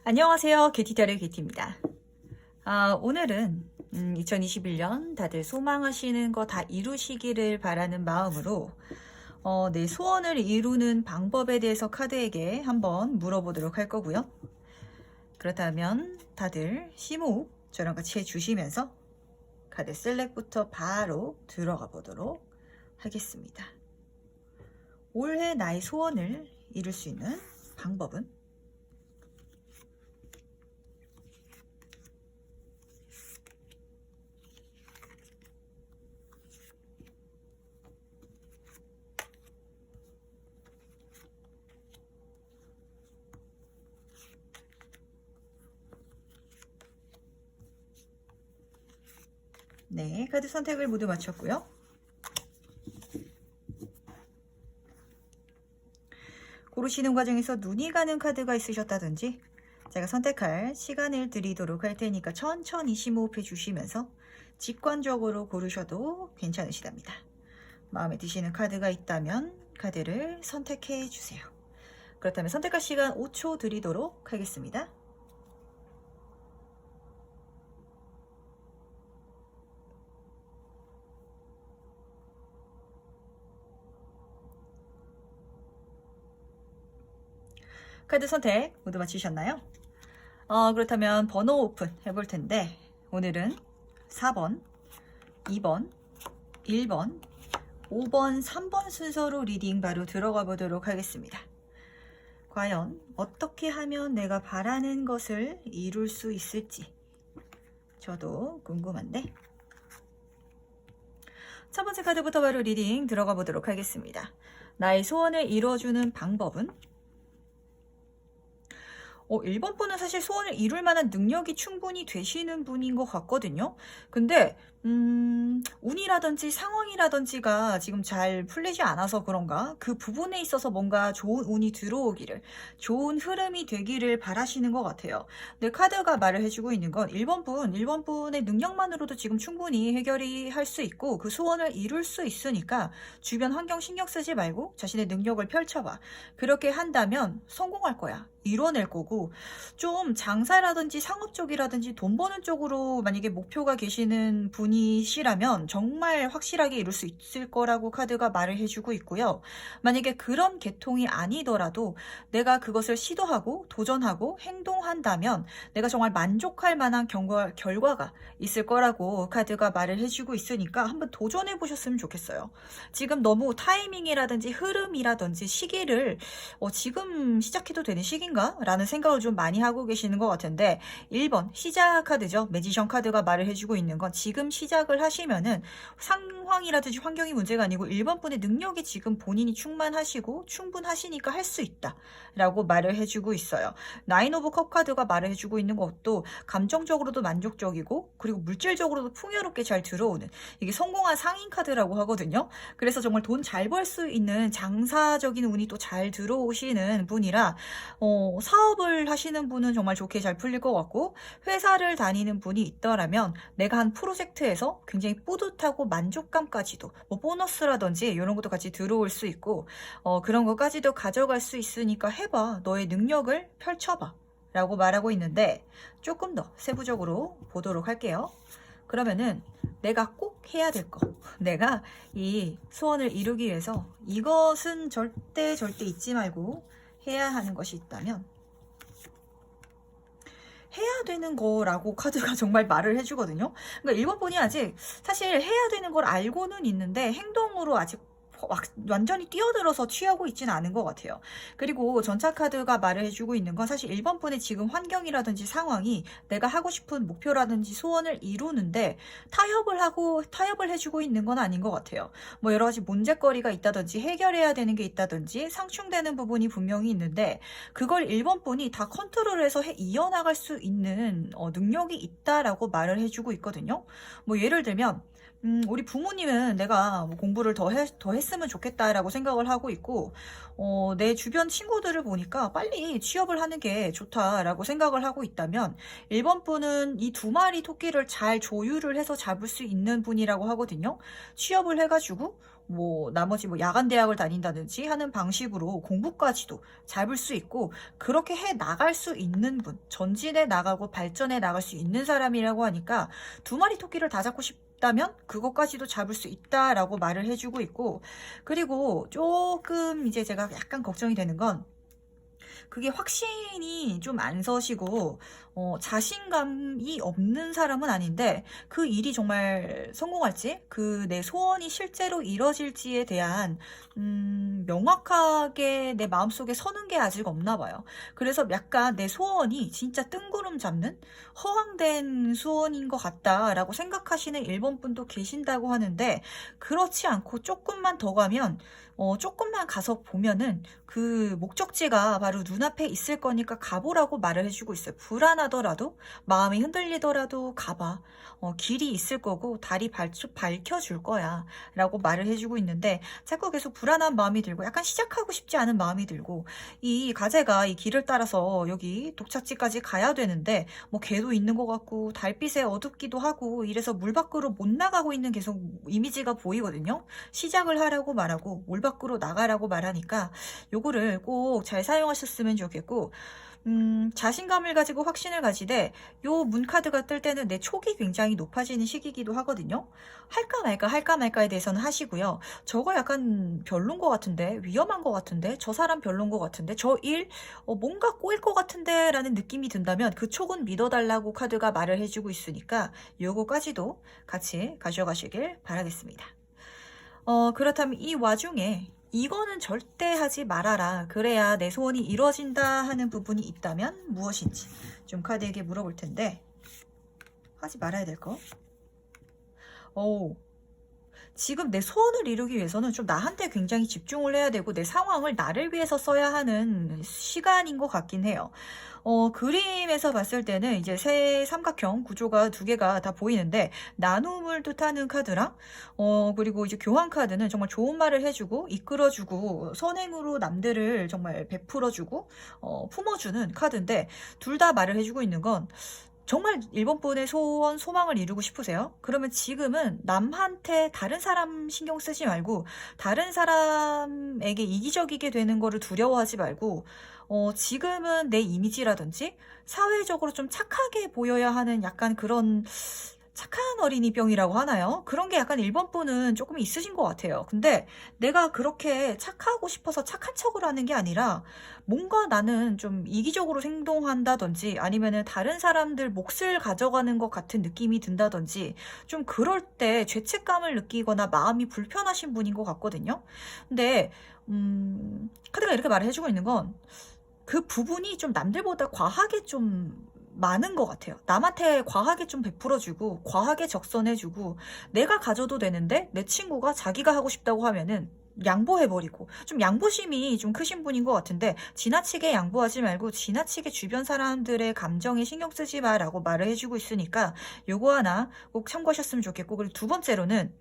안녕하세요. 게티다르 게티입니다. 오늘은 2021년 다들 소망하시는 거 다 이루시기를 바라는 마음으로 내 소원을 이루는 방법에 대해서 카드에게 한번 물어보도록 할 거고요. 그렇다면 다들 심호흡 저랑 같이 해주시면서 카드 셀렉부터 바로 들어가 보도록 하겠습니다. 올해 나의 소원을 이룰 수 있는 방법은? 네, 카드 선택을 모두 마쳤고요. 고르시는 과정에서 눈이 가는 카드가 있으셨다든지 제가 선택할 시간을 드리도록 할 테니까 천천히 심호흡해 주시면서 직관적으로 고르셔도 괜찮으시답니다. 마음에 드시는 카드가 있다면 카드를 선택해 주세요. 그렇다면 선택할 시간 5초 드리도록 하겠습니다. 카드 선택 모두 마치셨나요? 그렇다면 번호 오픈 해볼 텐데 오늘은 4번, 2번, 1번, 5번, 3번 순서로 리딩 바로 들어가 보도록 하겠습니다. 과연 어떻게 하면 내가 바라는 것을 이룰 수 있을지 저도 궁금한데 첫 번째 카드부터 바로 리딩 들어가 보도록 하겠습니다. 나의 소원을 이루어주는 방법은? 1번 분은 사실 소원을 이룰 만한 능력이 충분히 되시는 분인 것 같거든요. 근데 운이라든지 상황이라든지가 지금 잘 풀리지 않아서 그런가 그 부분에 있어서 뭔가 좋은 운이 들어오기를, 좋은 흐름이 되기를 바라시는 것 같아요. 내 카드가 말을 해주고 있는 건 1번 분의 능력만으로도 지금 충분히 해결이 할 수 있고 그 소원을 이룰 수 있으니까 주변 환경 신경 쓰지 말고 자신의 능력을 펼쳐봐. 그렇게 한다면 성공할 거야. 이뤄낼 거고, 좀 장사라든지 상업 쪽이라든지 돈 버는 쪽으로 만약에 목표가 계시는 분이시라면 정말 확실하게 이룰 수 있을 거라고 카드가 말을 해주고 있고요. 만약에 그런 계통이 아니더라도 내가 그것을 시도하고 도전하고 행동한다면 내가 정말 만족할 만한 결과가 있을 거라고 카드가 말을 해주고 있으니까 한번 도전해 보셨으면 좋겠어요. 지금 너무 타이밍이라든지 흐름이라든지 시기를 지금 시작해도 되는 시기인가? 라는 생각을 좀 많이 하고 계시는 것 같은데 1번 시작 카드죠. 매지션 카드가 말을 해주고 있는 건 지금 시작을 하시면은 상황이라든지 환경이 문제가 아니고 1번 분의 능력이 지금 본인이 충만하시고 충분하시니까 할 수 있다 라고 말을 해주고 있어요. 나인 오브 컵 카드가 말을 해주고 있는 것도 감정적으로도 만족적이고 그리고 물질적으로도 풍요롭게 잘 들어오는, 이게 성공한 상인 카드라고 하거든요. 그래서 정말 돈 잘 벌 수 있는 장사적인 운이 또 잘 들어오시는 분이라 사업을 하시는 분은 정말 좋게 잘 풀릴 것 같고, 회사를 다니는 분이 있더라면 내가 한 프로젝트에서 굉장히 뿌듯하고 만족감까지도 뭐 보너스라든지 이런 것도 같이 들어올 수 있고 그런 것까지도 가져갈 수 있으니까 해봐. 너의 능력을 펼쳐봐 라고 말하고 있는데 조금 더 세부적으로 보도록 할게요. 그러면은 내가 꼭 해야 될 거, 내가 이 소원을 이루기 위해서 이것은 절대 잊지 말고 해야 하는 것이 있다면 해야 되는 거라고 카드가 정말 말을 해주거든요. 그러니까 1번 분이 아직 사실 해야 되는 걸 알고는 있는데 행동으로 아직 완전히 뛰어들어서 취하고 있지는 않은 것 같아요. 그리고 전차 카드가 말을 해주고 있는 건 사실 1번 분의 지금 환경이라든지 상황이 내가 하고 싶은 목표라든지 소원을 이루는데 타협을 해주고 있는 건 아닌 것 같아요. 뭐 여러 가지 문제거리가 있다든지 해결해야 되는 게 있다든지 상충되는 부분이 분명히 있는데 그걸 1번 분이 다 컨트롤해서 이어나갈 수 있는 능력이 있다라고 말을 해주고 있거든요. 뭐 예를 들면 우리 부모님은 내가 뭐 공부를 더 했으면 좋겠다라고 생각을 하고 있고, 내 주변 친구들을 보니까 빨리 취업을 하는 게 좋다라고 생각을 하고 있다면, 1번 분은 이 두 마리 토끼를 잘 조율을 해서 잡을 수 있는 분이라고 하거든요. 취업을 해가지고, 뭐, 나머지 뭐 야간 대학을 다닌다든지 하는 방식으로 공부까지도 잡을 수 있고, 그렇게 해 나갈 수 있는 분, 전진해 나가고 발전해 나갈 수 있는 사람이라고 하니까, 두 마리 토끼를 다 잡고 싶다면 그것까지도 잡을 수 있다라고 말을 해주고 있고, 그리고 조금 이제 제가 약간 걱정이 되는 건, 그게 확신이 좀 안 서시고 자신감이 없는 사람은 아닌데, 그 일이 정말 성공할지, 그 내 소원이 실제로 이뤄질지에 대한 명확하게 내 마음속에 서는 게 아직 없나 봐요. 그래서 약간 내 소원이 진짜 뜬구름 잡는 허황된 소원인 것 같다라고 생각하시는 1번 분도 계신다고 하는데, 그렇지 않고 조금만 더 가면, 조금만 가서 보면은 그 목적지가 바로 눈앞에 있을 거니까 가보라고 말을 해주고 있어요. 불안하더라도, 마음이 흔들리더라도 가봐. 길이 있을 거고 달이 밝혀줄 거야 라고 말을 해주고 있는데, 자꾸 계속 불안한 마음이 들고 약간 시작하고 싶지 않은 마음이 들고, 이 가재가 이 길을 따라서 여기 독착지까지 가야 되는데 뭐 개도 있는 것 같고 달빛에 어둡기도 하고 이래서 물 밖으로 못 나가고 있는 계속 이미지가 보이거든요. 시작을 하라고 말하고 물 밖으로 나가라고 말하니까 요거를 꼭 잘 사용하셨으면 좋겠고, 자신감을 가지고 확신을 가지되, 요 문카드가 뜰 때는 내 촉이 굉장히 높아지는 시기이기도 하거든요. 할까 말까에 대해서는 하시고요. 저거 약간 별론 것 같은데, 위험한 것 같은데, 저 사람 별론 것 같은데, 저 일 뭔가 꼬일 것 같은데 라는 느낌이 든다면 그 촉은 믿어달라고 카드가 말을 해주고 있으니까 요거까지도 같이 가져가시길 바라겠습니다. 그렇다면 이 와중에 이거는 절대 하지 말아라, 그래야 내 소원이 이루어진다 하는 부분이 있다면 무엇인지 좀 카드에게 물어볼 텐데, 하지 말아야 될 거. 지금 내 소원을 이루기 위해서는 좀 나한테 굉장히 집중을 해야 되고 내 상황을 나를 위해서 써야 하는 시간인 것 같긴 해요. 그림에서 봤을 때는 이제 새 삼각형 구조가 두 개가 다 보이는데, 나눔을 뜻하는 카드랑 그리고 이제 교환 카드는 정말 좋은 말을 해주고 이끌어주고 선행으로 남들을 정말 베풀어주고 품어주는 카드인데, 둘 다 말을 해주고 있는 건, 정말 1번 분의 소원, 소망을 이루고 싶으세요? 그러면 지금은 남한테 다른 사람 신경 쓰지 말고, 다른 사람에게 이기적이게 되는 거를 두려워하지 말고, 지금은 내 이미지라든지 사회적으로 좀 착하게 보여야 하는 약간 그런 착한 어린이병이라고 하나요? 그런 게 약간 1번 분은 조금 있으신 것 같아요. 근데 내가 그렇게 착하고 싶어서 착한 척을 하는 게 아니라, 뭔가 나는 좀 이기적으로 행동한다든지 아니면은 다른 사람들 몫을 가져가는 것 같은 느낌이 든다든지, 좀 그럴 때 죄책감을 느끼거나 마음이 불편하신 분인 것 같거든요. 근데 카드가 이렇게 말을 해주고 있는 건, 그 부분이 좀 남들보다 과하게 좀 많은 것 같아요. 남한테 과하게 좀 베풀어주고 과하게 적선해주고, 내가 가져도 되는데 내 친구가 자기가 하고 싶다고 하면은 양보해버리고, 좀 양보심이 좀 크신 분인 것 같은데, 지나치게 양보하지 말고 지나치게 주변 사람들의 감정에 신경 쓰지 마라고 말을 해주고 있으니까 요거 하나 꼭 참고하셨으면 좋겠고, 그리고 두 번째로는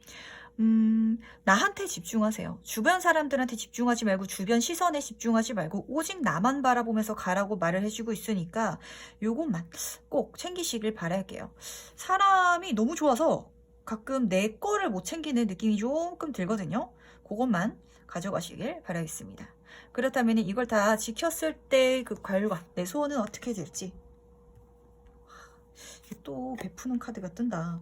나한테 집중하세요. 주변 사람들한테 집중하지 말고 주변 시선에 집중하지 말고 오직 나만 바라보면서 가라고 말을 해주고 있으니까 요것만 꼭 챙기시길 바랄게요. 사람이 너무 좋아서 가끔 내 거를 못 챙기는 느낌이 조금 들거든요. 그것만 가져가시길 바라겠습니다. 그렇다면 이걸 다 지켰을 때 그 결과, 내 소원은 어떻게 될지. 또 베푸는 카드가 뜬다.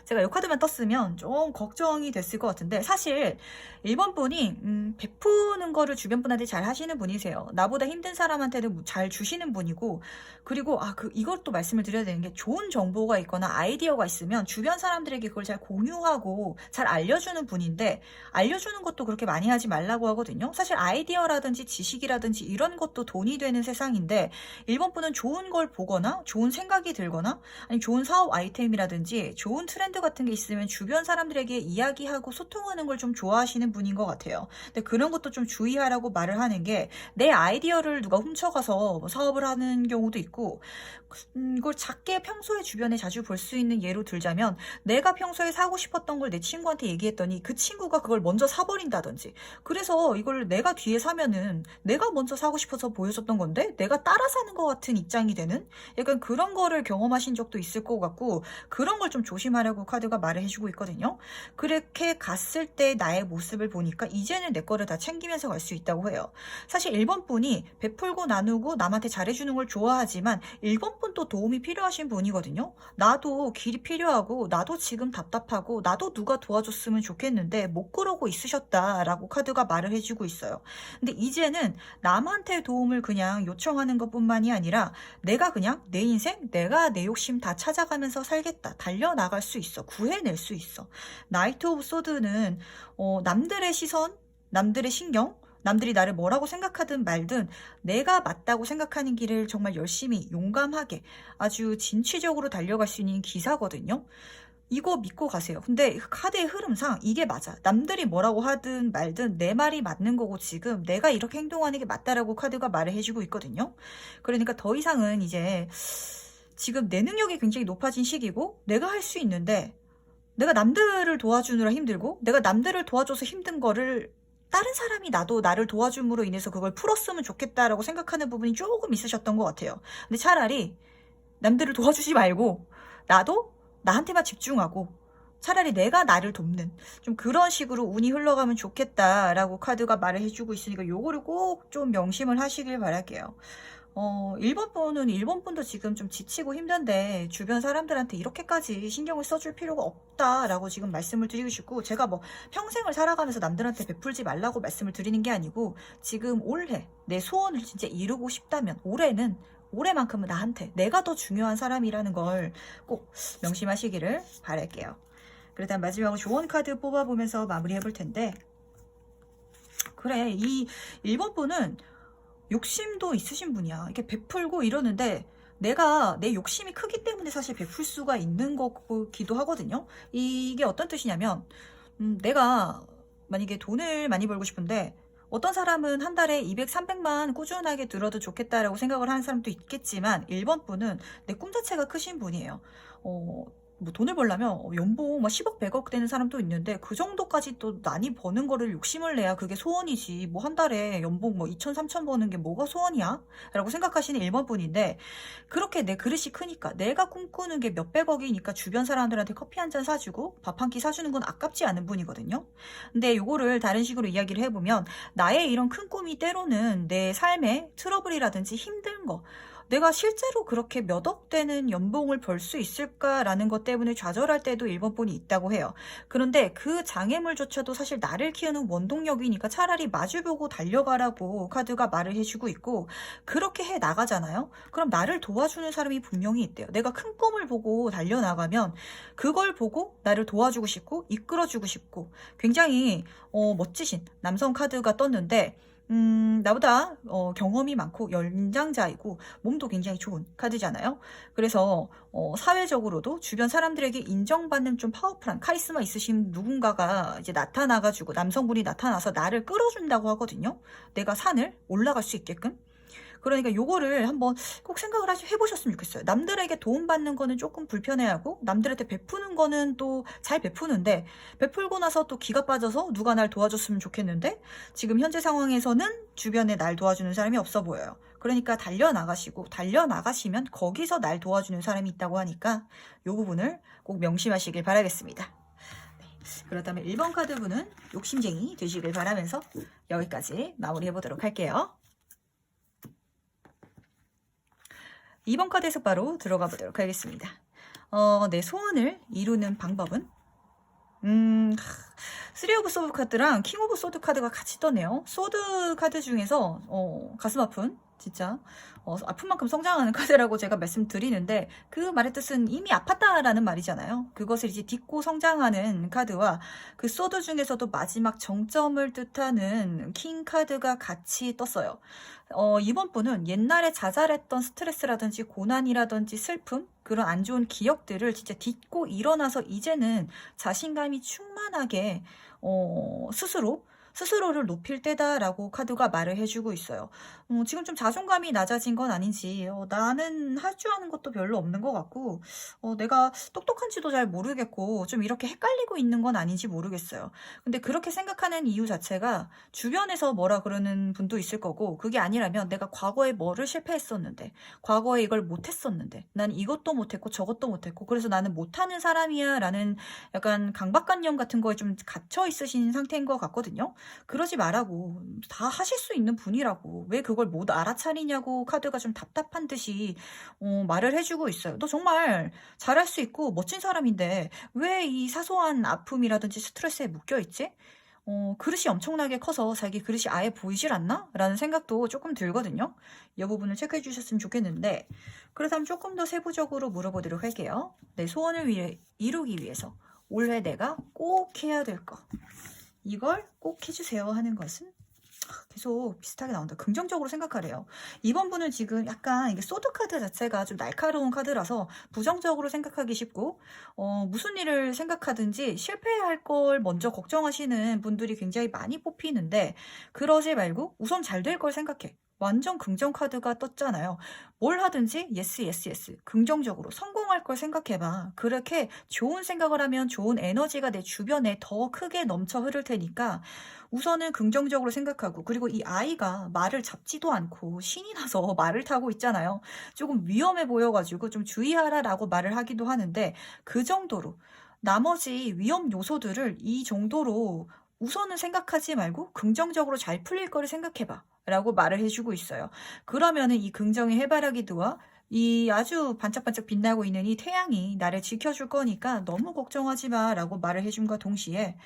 제가 이 카드만 떴으면 좀 걱정이 됐을 것 같은데, 사실 1번 분이 베푸는 거를 주변 분한테 잘 하시는 분이세요. 나보다 힘든 사람한테는 잘 주시는 분이고, 그리고 이것도 말씀을 드려야 되는 게, 좋은 정보가 있거나 아이디어가 있으면 주변 사람들에게 그걸 잘 공유하고 잘 알려주는 분인데, 알려주는 것도 그렇게 많이 하지 말라고 하거든요. 사실 아이디어라든지 지식이라든지 이런 것도 돈이 되는 세상인데, 1번 분은 좋은 걸 보거나 좋은 생각이 들거나 아니 좋은 사업 아이템이라든지 좋은 트렌드 트렌드 같은 게 있으면 주변 사람들에게 이야기하고 소통하는 걸 좀 좋아하시는 분인 것 같아요. 근데 그런 것도 좀 주의하라고 말을 하는 게 내 아이디어를 누가 훔쳐가서 뭐 사업을 하는 경우도 있고 이걸 작게 평소에 주변에 자주 볼 수 있는 예로 들자면 내가 평소에 사고 싶었던 걸 내 친구한테 얘기했더니 그 친구가 그걸 먼저 사버린다든지 그래서 이걸 내가 뒤에 사면은 내가 먼저 사고 싶어서 보여줬던 건데 내가 따라 사는 것 같은 입장이 되는 약간 그런 거를 경험하신 적도 있을 것 같고 그런 걸 좀 조심하라고 카드가 말을 해주고 있거든요. 그렇게 갔을 때 나의 모습을 보니까 이제는 내 거를 다 챙기면서 갈 수 있다고 해요. 사실 1번 분이 베풀고 나누고 남한테 잘해주는 걸 좋아하지만 1번 분도 도움이 필요하신 분이거든요. 나도 길이 필요하고 나도 지금 답답하고 나도 누가 도와줬으면 좋겠는데 못 그러고 있으셨다라고 카드가 말을 해주고 있어요. 근데 이제는 남한테 도움을 그냥 요청하는 것뿐만이 아니라 내가 그냥 내 인생 내가 내 욕심 다 찾아가면서 살겠다. 달려나갈 수 있어. 구해낼 수 있어. 나이트 오브 소드는 남들의 시선, 남들의 신경, 남들이 나를 뭐라고 생각하든 말든 내가 맞다고 생각하는 길을 정말 열심히 용감하게 아주 진취적으로 달려갈 수 있는 기사거든요. 이거 믿고 가세요. 근데 카드의 흐름상 이게 맞아. 남들이 뭐라고 하든 말든 내 말이 맞는 거고 지금 내가 이렇게 행동하는 게 맞다라고 카드가 말을 해주고 있거든요. 그러니까 더 이상은 이제 지금 내 능력이 굉장히 높아진 시기고 내가 할 수 있는데 내가 남들을 도와주느라 힘들고 내가 남들을 도와줘서 힘든 거를 다른 사람이 나를 도와줌으로 인해서 그걸 풀었으면 좋겠다라고 생각하는 부분이 조금 있으셨던 것 같아요. 근데 차라리 남들을 도와주지 말고 나도 나한테만 집중하고 차라리 내가 나를 돕는 좀 그런 식으로 운이 흘러가면 좋겠다라고 카드가 말을 해주고 있으니까 요거를 꼭 좀 명심을 하시길 바랄게요. 1번 분도 지금 좀 지치고 힘든데 주변 사람들한테 이렇게까지 신경을 써줄 필요가 없다라고 지금 말씀을 드리고 싶고 제가 뭐 평생을 살아가면서 남들한테 베풀지 말라고 말씀을 드리는 게 아니고 지금 올해 내 소원을 진짜 이루고 싶다면 올해는 올해만큼은 나한테 내가 더 중요한 사람이라는 걸 꼭 명심하시기를 바랄게요. 그렇다면 마지막으로 조언 카드 뽑아보면서 마무리해 볼 텐데 그래 이 1번 분은 욕심도 있으신 분이야. 이렇게 베풀고 이러는데 내가 내 욕심이 크기 때문에 사실 베풀 수가 있는 거기도 하거든요. 이게 어떤 뜻이냐면 내가 만약에 돈을 많이 벌고 싶은데 어떤 사람은 한 달에 200, 300만 꾸준하게 들어도 좋겠다라고 생각을 하는 사람도 있겠지만 1번 분은 내 꿈 자체가 크신 분이에요. 뭐 돈을 벌려면 연봉 막 10억, 100억 되는 사람도 있는데 그 정도까지 또 많이 버는 거를 욕심을 내야 그게 소원이지. 뭐 한 달에 연봉 뭐 2천, 3천 버는 게 뭐가 소원이야? 라고 생각하시는 1번 분인데 그렇게 내 그릇이 크니까 내가 꿈꾸는 게 몇백억이니까 주변 사람들한테 커피 한 잔 사주고 밥 한 끼 사주는 건 아깝지 않은 분이거든요. 근데 요거를 다른 식으로 이야기를 해보면 나의 이런 큰 꿈이 때로는 내 삶의 트러블이라든지 힘든 거 내가 실제로 그렇게 몇 억 되는 연봉을 벌 수 있을까라는 것 때문에 좌절할 때도 1번 분이 있다고 해요. 그런데 그 장애물조차도 사실 나를 키우는 원동력이니까 차라리 마주보고 달려가라고 카드가 말을 해주고 있고 그렇게 해 나가잖아요. 그럼 나를 도와주는 사람이 분명히 있대요. 내가 큰 꿈을 보고 달려나가면 그걸 보고 나를 도와주고 싶고 이끌어주고 싶고 굉장히 멋지신 남성 카드가 떴는데 나보다 경험이 많고 연장자이고 몸도 굉장히 좋은 카드잖아요. 그래서 사회적으로도 주변 사람들에게 인정받는 좀 파워풀한 카리스마 있으신 누군가가 이제 나타나가지고 남성분이 나타나서 나를 끌어준다고 하거든요. 내가 산을 올라갈 수 있게끔. 그러니까 요거를 한번 꼭 생각을 해보셨으면 좋겠어요. 남들에게 도움받는 거는 조금 불편해하고 남들한테 베푸는 거는 또 잘 베푸는데 베풀고 나서 또 기가 빠져서 누가 날 도와줬으면 좋겠는데 지금 현재 상황에서는 주변에 날 도와주는 사람이 없어 보여요. 그러니까 달려나가시면 거기서 날 도와주는 사람이 있다고 하니까 요 부분을 꼭 명심하시길 바라겠습니다. 그렇다면 1번 카드분은 욕심쟁이 되시길 바라면서 여기까지 마무리해보도록 할게요. 2번 카드에서 바로 들어가 보도록 하겠습니다. 내 소원을 이루는 방법은? 3 오브 소드 카드랑 킹 오브 소드 카드가 같이 떴네요. 소드 카드 중에서 가슴 아픈 진짜 아픈 만큼 성장하는 카드라고 제가 말씀드리는데, 그 말의 뜻은 이미 아팠다라는 말이잖아요. 그것을 이제 딛고 성장하는 카드와 그 소드 중에서도 마지막 정점을 뜻하는 킹 카드가 같이 떴어요. 이번 분은 옛날에 자잘했던 스트레스라든지 고난이라든지 슬픔, 그런 안 좋은 기억들을 진짜 딛고 일어나서 이제는 자신감이 충만하게 스스로를 높일 때다라고 카드가 말을 해주고 있어요. 지금 좀 자존감이 낮아진 건 아닌지, 나는 할 줄 아는 것도 별로 없는 것 같고, 내가 똑똑한지도 잘 모르겠고, 좀 이렇게 헷갈리고 있는 건 아닌지 모르겠어요. 근데 그렇게 생각하는 이유 자체가 주변에서 뭐라 그러는 분도 있을 거고, 그게 아니라면 내가 과거에 뭐를 실패했었는데, 과거에 이걸 못했었는데, 난 이것도 못했고 저것도 못했고, 그래서 나는 못하는 사람이야 라는 약간 강박관념 같은 거에 좀 갇혀 있으신 상태인 것 같거든요. 그러지 말라고. 다 하실 수 있는 분이라고. 왜 그걸 못 알아차리냐고 카드가 좀 답답한 듯이 말을 해주고 있어요. 너 정말 잘할 수 있고 멋진 사람인데 왜 이 사소한 아픔이라든지 스트레스에 묶여있지? 그릇이 엄청나게 커서 자기 그릇이 아예 보이질 않나? 라는 생각도 조금 들거든요. 이 부분을 체크해 주셨으면 좋겠는데, 그렇다면 조금 더 세부적으로 물어보도록 할게요. 내 소원을 이루기 위해서 올해 내가 꼭 해야 될 거. 이걸 꼭 해주세요 하는 것은 계속 비슷하게 나온다. 긍정적으로 생각하래요. 이번 분은 지금 약간 이게 소드 카드 자체가 좀 날카로운 카드라서 부정적으로 생각하기 쉽고, 무슨 일을 생각하든지 실패할 걸 먼저 걱정하시는 분들이 굉장히 많이 뽑히는데, 그러지 말고 우선 잘 될 걸 생각해. 완전 긍정 카드가 떴잖아요. 뭘 하든지 예스 예스 예스 긍정적으로 성공할 걸 생각해봐. 그렇게 좋은 생각을 하면 좋은 에너지가 내 주변에 더 크게 넘쳐 흐를 테니까 우선은 긍정적으로 생각하고, 그리고 이 아이가 말을 잡지도 않고 신이 나서 말을 타고 있잖아요. 조금 위험해 보여가지고 좀 주의하라라고 말을 하기도 하는데, 그 정도로 나머지 위험 요소들을 이 정도로 우선은 생각하지 말고 긍정적으로 잘 풀릴 거를 생각해봐 라고 말을 해주고 있어요. 그러면은 이 긍정의 해바라기도와 이 아주 반짝반짝 빛나고 있는 이 태양이 나를 지켜줄 거니까 너무 걱정하지 마 라고 말을 해줌과 동시에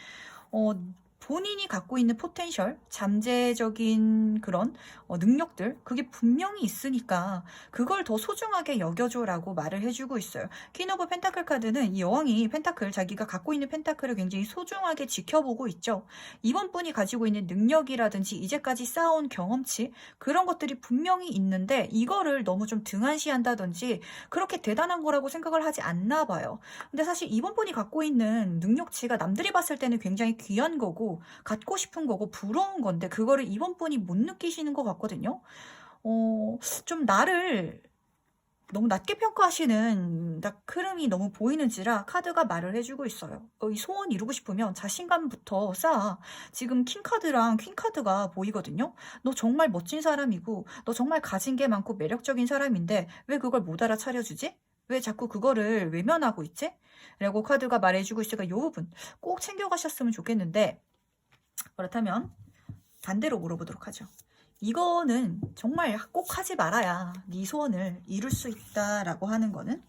어, 본인이 갖고 있는 포텐셜, 잠재적인 그런 능력들, 그게 분명히 있으니까 그걸 더 소중하게 여겨줘라고 말을 해주고 있어요. 퀸 오브 펜타클 카드는 이 여왕이 펜타클, 자기가 갖고 있는 펜타클을 굉장히 소중하게 지켜보고 있죠. 이번 분이 가지고 있는 능력이라든지 이제까지 쌓아온 경험치, 그런 것들이 분명히 있는데 이거를 너무 좀 등한시한다든지 그렇게 대단한 거라고 생각을 하지 않나 봐요. 근데 사실 이번 분이 갖고 있는 능력치가 남들이 봤을 때는 굉장히 귀한 거고 갖고 싶은 거고 부러운 건데, 그거를 이번 분이 못 느끼시는 것 같거든요. 좀 나를 너무 낮게 평가하시는 딱 흐름이 너무 보이는지라 카드가 말을 해주고 있어요. 이 소원 이루고 싶으면 자신감부터 쌓아. 지금 킹카드랑 퀸카드가 보이거든요. 너 정말 멋진 사람이고 너 정말 가진 게 많고 매력적인 사람인데 왜 그걸 못 알아차려주지? 왜 자꾸 그거를 외면하고 있지? 라고 카드가 말해주고 있으니까 이 부분 꼭 챙겨가셨으면 좋겠는데, 그렇다면 반대로 물어보도록 하죠. 이거는 정말 꼭 하지 말아야 네 소원을 이룰 수 있다라고 하는 거는,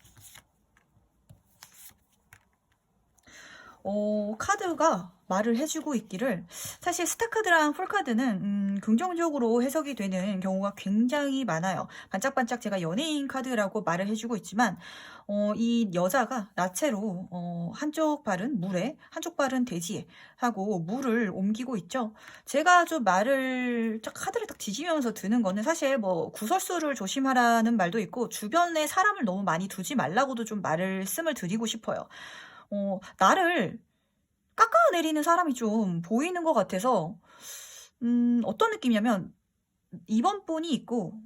카드가 말을 해주고 있기를, 사실 스타카드랑 풀카드는 긍정적으로 해석이 되는 경우가 굉장히 많아요. 반짝반짝 제가 연예인 카드라고 말을 해주고 있지만 이 여자가 나체로 한쪽 발은 물에 한쪽 발은 대지에 하고 물을 옮기고 있죠. 제가 좀 말을 카드를 딱 뒤지면서 드는 거는 사실 뭐 구설수를 조심하라는 말도 있고 주변에 사람을 너무 많이 두지 말라고도 좀 말씀을 드리고 싶어요. 나를 깎아내리는 사람이 좀 보이는 것 같아서, 어떤 느낌이냐면, 이번 분이 있고,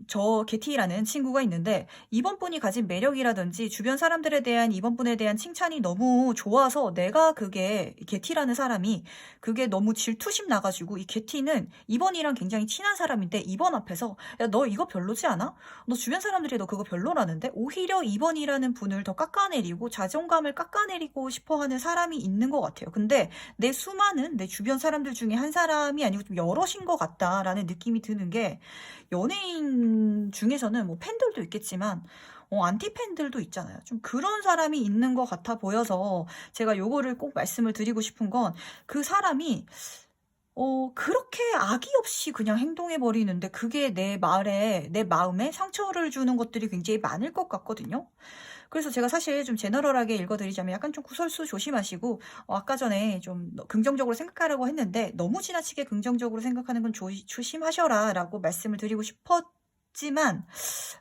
저 게티라는 친구가 있는데, 이번 분이 가진 매력이라든지 주변 사람들에 대한 이번 분에 대한 칭찬이 너무 좋아서 내가 그게 게티라는 사람이 그게 너무 질투심 나가지고, 이 게티는 이번이랑 굉장히 친한 사람인데 이번 앞에서 야, 너 이거 별로지 않아? 너 주변 사람들이 너 그거 별로라는데? 오히려 이번이라는 분을 더 깎아내리고 자존감을 깎아내리고 싶어하는 사람이 있는 것 같아요. 근데 내 수많은 내 주변 사람들 중에 한 사람이 아니고 좀 여럿인 것 같다라는 느낌이 드는 게, 연예인 중에서는 뭐 팬들도 있겠지만 안티 팬들도 있잖아요. 좀 그런 사람이 있는 것 같아 보여서 제가 요거를 꼭 말씀을 드리고 싶은 건, 그 사람이 그렇게 악의 없이 그냥 행동해 버리는데 그게 내 마음에 상처를 주는 것들이 굉장히 많을 것 같거든요. 그래서 제가 사실 좀 제너럴하게 읽어드리자면 약간 좀 구설수 조심하시고, 아까 전에 좀 긍정적으로 생각하라고 했는데 너무 지나치게 긍정적으로 생각하는 건 조심하셔라 라고 말씀을 드리고 싶었지만,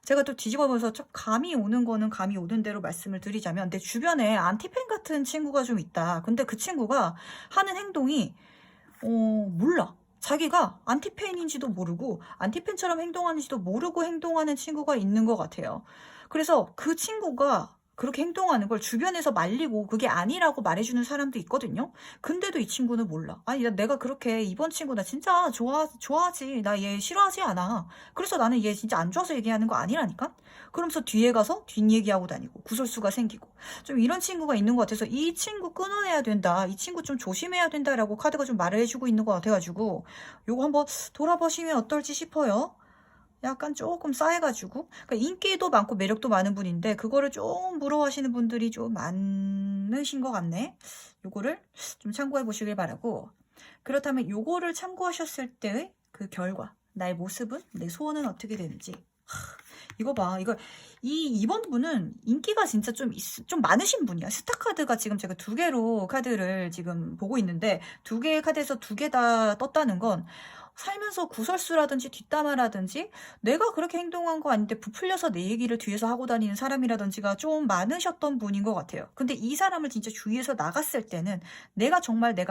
제가 또 뒤집어보면서 좀 감이 오는 거는 감이 오는 대로 말씀을 드리자면, 내 주변에 안티팬 같은 친구가 좀 있다. 근데 그 친구가 하는 행동이 몰라. 자기가 안티팬인지도 모르고 안티팬처럼 행동하는지도 모르고 행동하는 친구가 있는 것 같아요. 그래서 그 친구가 그렇게 행동하는 걸 주변에서 말리고 그게 아니라고 말해주는 사람도 있거든요. 근데도 이 친구는 몰라. 아니, 내가 그렇게 이번 친구 나 진짜 좋아하지. 나 얘 싫어하지 않아. 그래서 나는 얘 진짜 안 좋아서 얘기하는 거 아니라니까? 그러면서 뒤에 가서 뒷얘기하고 다니고 구설수가 생기고 좀 이런 친구가 있는 것 같아서 이 친구 끊어내야 된다. 이 친구 좀 조심해야 된다라고 카드가 좀 말을 해주고 있는 것 같아가지고 요거 한번 돌아보시면 어떨지 싶어요. 약간 조금 쌓여가지고 그러니까 인기도 많고 매력도 많은 분인데 그거를 좀 부러워하시는 분들이 좀 많으신 것 같네. 요거를 좀 참고해 보시길 바라고, 그렇다면 요거를 참고하셨을 때의 그 결과, 나의 모습은, 내 소원은 어떻게 되는지. 이거 봐. 이번 분은 인기가 진짜 좀 많으신 분이야. 스타 카드가 지금 제가 2개로 카드를 지금 보고 있는데 2개의 카드에서 2개 다 떴다는 건 살면서 구설수라든지 뒷담화라든지 내가 그렇게 행동한 거 아닌데 부풀려서 내 얘기를 뒤에서 하고 다니는 사람이라든지가 좀 많으셨던 분인 것 같아요. 근데 이 사람을 진짜 주위에서 나갔을 때는 내가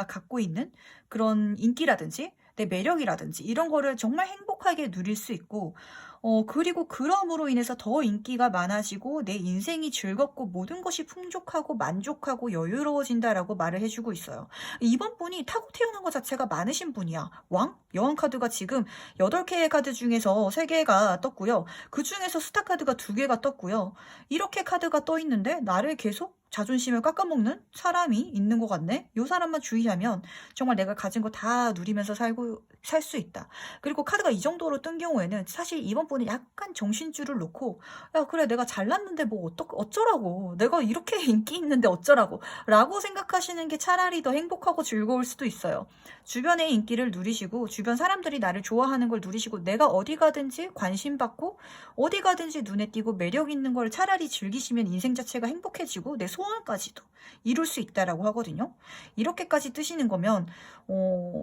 갖고 있는 그런 인기라든지 내 매력이라든지 이런 거를 정말 행복하게 누릴 수 있고, 그리고 그럼으로 인해서 더 인기가 많아지고 내 인생이 즐겁고 모든 것이 풍족하고 만족하고 여유로워진다라고 말을 해주고 있어요. 이번 분이 타고 태어난 것 자체가 많으신 분이야. 여왕 카드가 지금 8개의 카드 중에서 3개가 떴고요. 그 중에서 스타 카드가 2개가 떴고요. 이렇게 카드가 떠 있는데 나를 계속 자존심을 깎아먹는 사람이 있는 것 같네. 이 사람만 주의하면 정말 내가 가진 거 다 누리면서 살 수 있다. 그리고 카드가 이 정도로 뜬 경우에는 사실 이번 분은 약간 정신줄을 놓고, 야 그래 내가 잘났는데 뭐 어쩌라고, 내가 이렇게 인기 있는데 어쩌라고 라고 생각하시는 게 차라리 더 행복하고 즐거울 수도 있어요. 주변의 인기를 누리시고 주변 사람들이 나를 좋아하는 걸 누리시고 내가 어디 가든지 관심 받고 어디 가든지 눈에 띄고 매력 있는 걸 차라리 즐기시면 인생 자체가 행복해지고 내 소원까지도 이룰 수 있다라고 하거든요. 이렇게까지 뜨시는 거면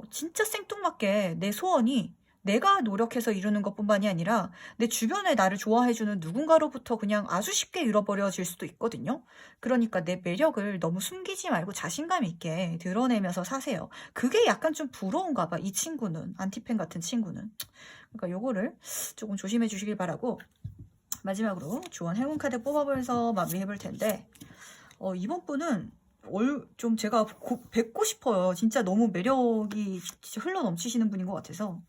진짜 생뚱맞게 내 소원이 내가 노력해서 이루는 것뿐만이 아니라 내 주변에 나를 좋아해주는 누군가로부터 그냥 아주 쉽게 잃어버려질 수도 있거든요. 그러니까 내 매력을 너무 숨기지 말고 자신감 있게 드러내면서 사세요. 그게 약간 좀 부러운가 봐, 이 친구는. 안티팬 같은 친구는. 그러니까 요거를 조금 조심해 주시길 바라고, 마지막으로 조언 행운 카드 뽑아보면서 마무리해볼 텐데, 이번 분은 좀 제가 뵙고 싶어요. 진짜 너무 매력이 진짜 흘러 넘치시는 분인 것 같아서.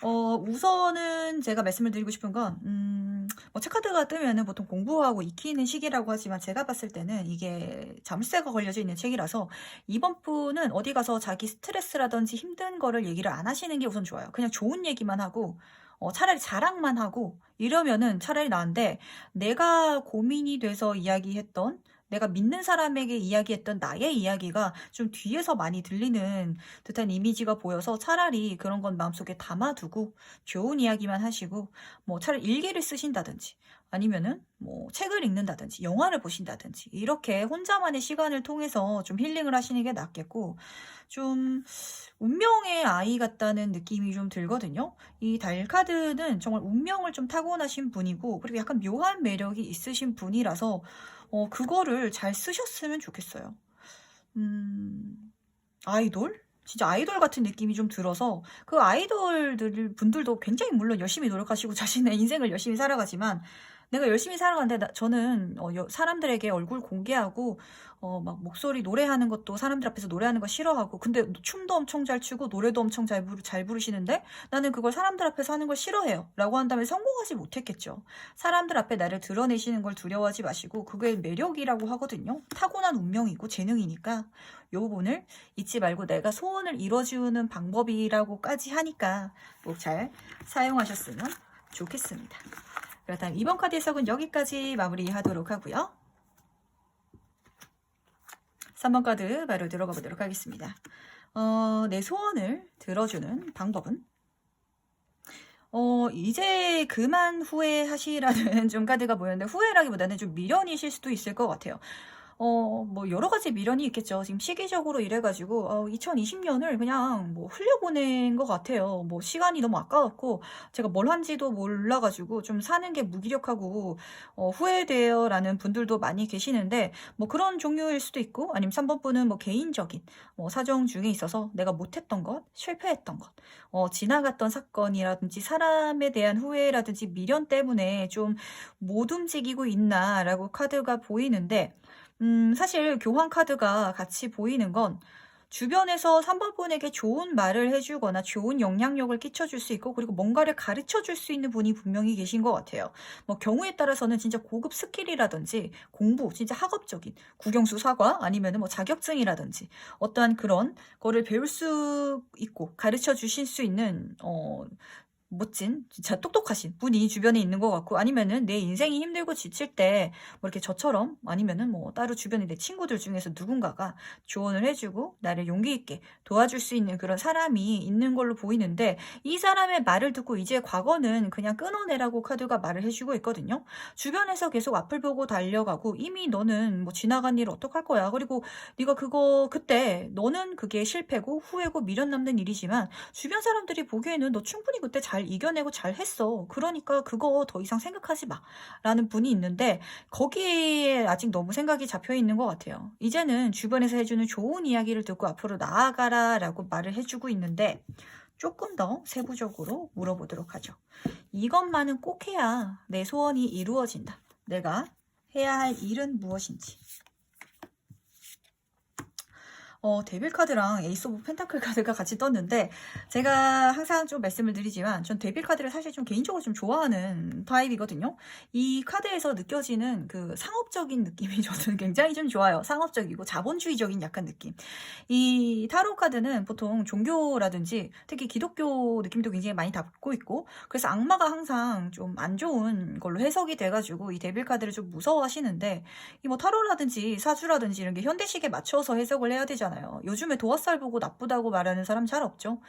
우선은 제가 말씀을 드리고 싶은 건, 체카드가 뜨면은 보통 공부하고 익히는 시기라고 하지만 제가 봤을 때는 이게 자물쇠가 걸려져 있는 책이라서 이번 분은 어디 가서 자기 스트레스라든지 힘든 거를 얘기를 안 하시는 게 우선 좋아요. 그냥 좋은 얘기만 하고, 차라리 자랑만 하고 이러면은 차라리 나은데, 내가 고민이 돼서 이야기했던, 내가 믿는 사람에게 이야기했던 나의 이야기가 좀 뒤에서 많이 들리는 듯한 이미지가 보여서 차라리 그런 건 마음속에 담아두고 좋은 이야기만 하시고, 뭐 차라리 일기를 쓰신다든지 아니면은 뭐 책을 읽는다든지 영화를 보신다든지 이렇게 혼자만의 시간을 통해서 좀 힐링을 하시는 게 낫겠고, 좀 운명의 아이 같다는 느낌이 좀 들거든요. 이 달 카드는 정말 운명을 좀 타고나신 분이고 그리고 약간 묘한 매력이 있으신 분이라서 그거를 잘 쓰셨으면 좋겠어요. 아이돌? 진짜 아이돌 같은 느낌이 좀 들어서 그 아이돌들 분들도 굉장히 물론 열심히 노력하시고 자신의 인생을 열심히 살아가지만, 내가 열심히 살아가는데 저는 사람들에게 얼굴 공개하고 막 목소리 노래하는 것도 사람들 앞에서 노래하는 거 싫어하고, 근데 춤도 엄청 잘 추고 노래도 엄청 잘 부르시는데 나는 그걸 사람들 앞에서 하는 걸 싫어해요 라고 한다면 성공하지 못했겠죠. 사람들 앞에 나를 드러내시는 걸 두려워하지 마시고 그게 매력이라고 하거든요. 타고난 운명이고 재능이니까 이 부분을 잊지 말고 내가 소원을 이뤄주는 방법이라고까지 하니까 꼭 잘 사용하셨으면 좋겠습니다. 그렇다면 이번 카드 해석은 여기까지 마무리하도록 하고요. 3번 카드 바로 들어가 보도록 하겠습니다. 내 소원을 들어주는 방법은 이제 그만 후회하시라는 좀 카드가 보였는데, 후회라기보다는 좀 미련이실 수도 있을 것 같아요. 뭐 여러 가지 미련이 있겠죠. 지금 시기적으로 이래가지고 2020년을 그냥 뭐 흘려보낸 것 같아요. 뭐 시간이 너무 아까웠고 제가 뭘 한지도 몰라가지고 좀 사는 게 무기력하고 후회돼요라는 분들도 많이 계시는데, 뭐 그런 종류일 수도 있고, 아니면 3번 분은 뭐 개인적인 뭐 사정 중에 있어서 내가 못했던 것, 실패했던 것, 지나갔던 사건이라든지 사람에 대한 후회라든지 미련 때문에 좀 못 움직이고 있나라고 카드가 보이는데, 사실 교환 카드가 같이 보이는 건 주변에서 3번 분에게 좋은 말을 해주거나 좋은 영향력을 끼쳐줄 수 있고, 그리고 뭔가를 가르쳐 줄 수 있는 분이 분명히 계신 것 같아요. 뭐 경우에 따라서는 진짜 고급 스킬이라든지 공부, 진짜 학업적인 국영수 사과 아니면은 뭐 자격증이라든지 어떠한 그런 거를 배울 수 있고 가르쳐 주실 수 있는 멋진 진짜 똑똑하신 분이 주변에 있는 것 같고, 아니면은 내 인생이 힘들고 지칠 때 뭐 이렇게 저처럼, 아니면은 뭐 따로 주변에 내 친구들 중에서 누군가가 조언을 해주고 나를 용기 있게 도와줄 수 있는 그런 사람이 있는 걸로 보이는데, 이 사람의 말을 듣고 이제 과거는 그냥 끊어내라고 카드가 말을 해주고 있거든요. 주변에서 계속 앞을 보고 달려가고, 이미 너는 뭐 지나간 일을 어떡할 거야, 그리고 네가 그거 그때 너는 그게 실패고 후회고 미련 남는 일이지만 주변 사람들이 보기에는 너 충분히 그때 잘 이겨내고 잘 했어. 그러니까 그거 더 이상 생각하지 마. 라는 분이 있는데, 거기에 아직 너무 생각이 잡혀 있는 것 같아요. 이제는 주변에서 해주는 좋은 이야기를 듣고 앞으로 나아가라 라고 말을 해주고 있는데, 조금 더 세부적으로 물어보도록 하죠. 이것만은 꼭 해야 내 소원이 이루어진다. 내가 해야 할 일은 무엇인지. 데빌 카드랑 에이스 오브 펜타클 카드가 같이 떴는데, 제가 항상 좀 말씀을 드리지만 전 데빌 카드를 사실 좀 개인적으로 좀 좋아하는 타입이거든요. 이 카드에서 느껴지는 그 상업적인 느낌이 저는 굉장히 좀 좋아요. 상업적이고 자본주의적인 약간 느낌. 이 타로 카드는 보통 종교라든지 특히 기독교 느낌도 굉장히 많이 담고 있고, 그래서 악마가 항상 좀 안 좋은 걸로 해석이 돼가지고 이 데빌 카드를 좀 무서워하시는데, 이 뭐 타로라든지 사주라든지 이런 게 현대식에 맞춰서 해석을 해야 되잖아요. 요즘에 도화살 보고 나쁘다고 말하는 사람 잘 없죠.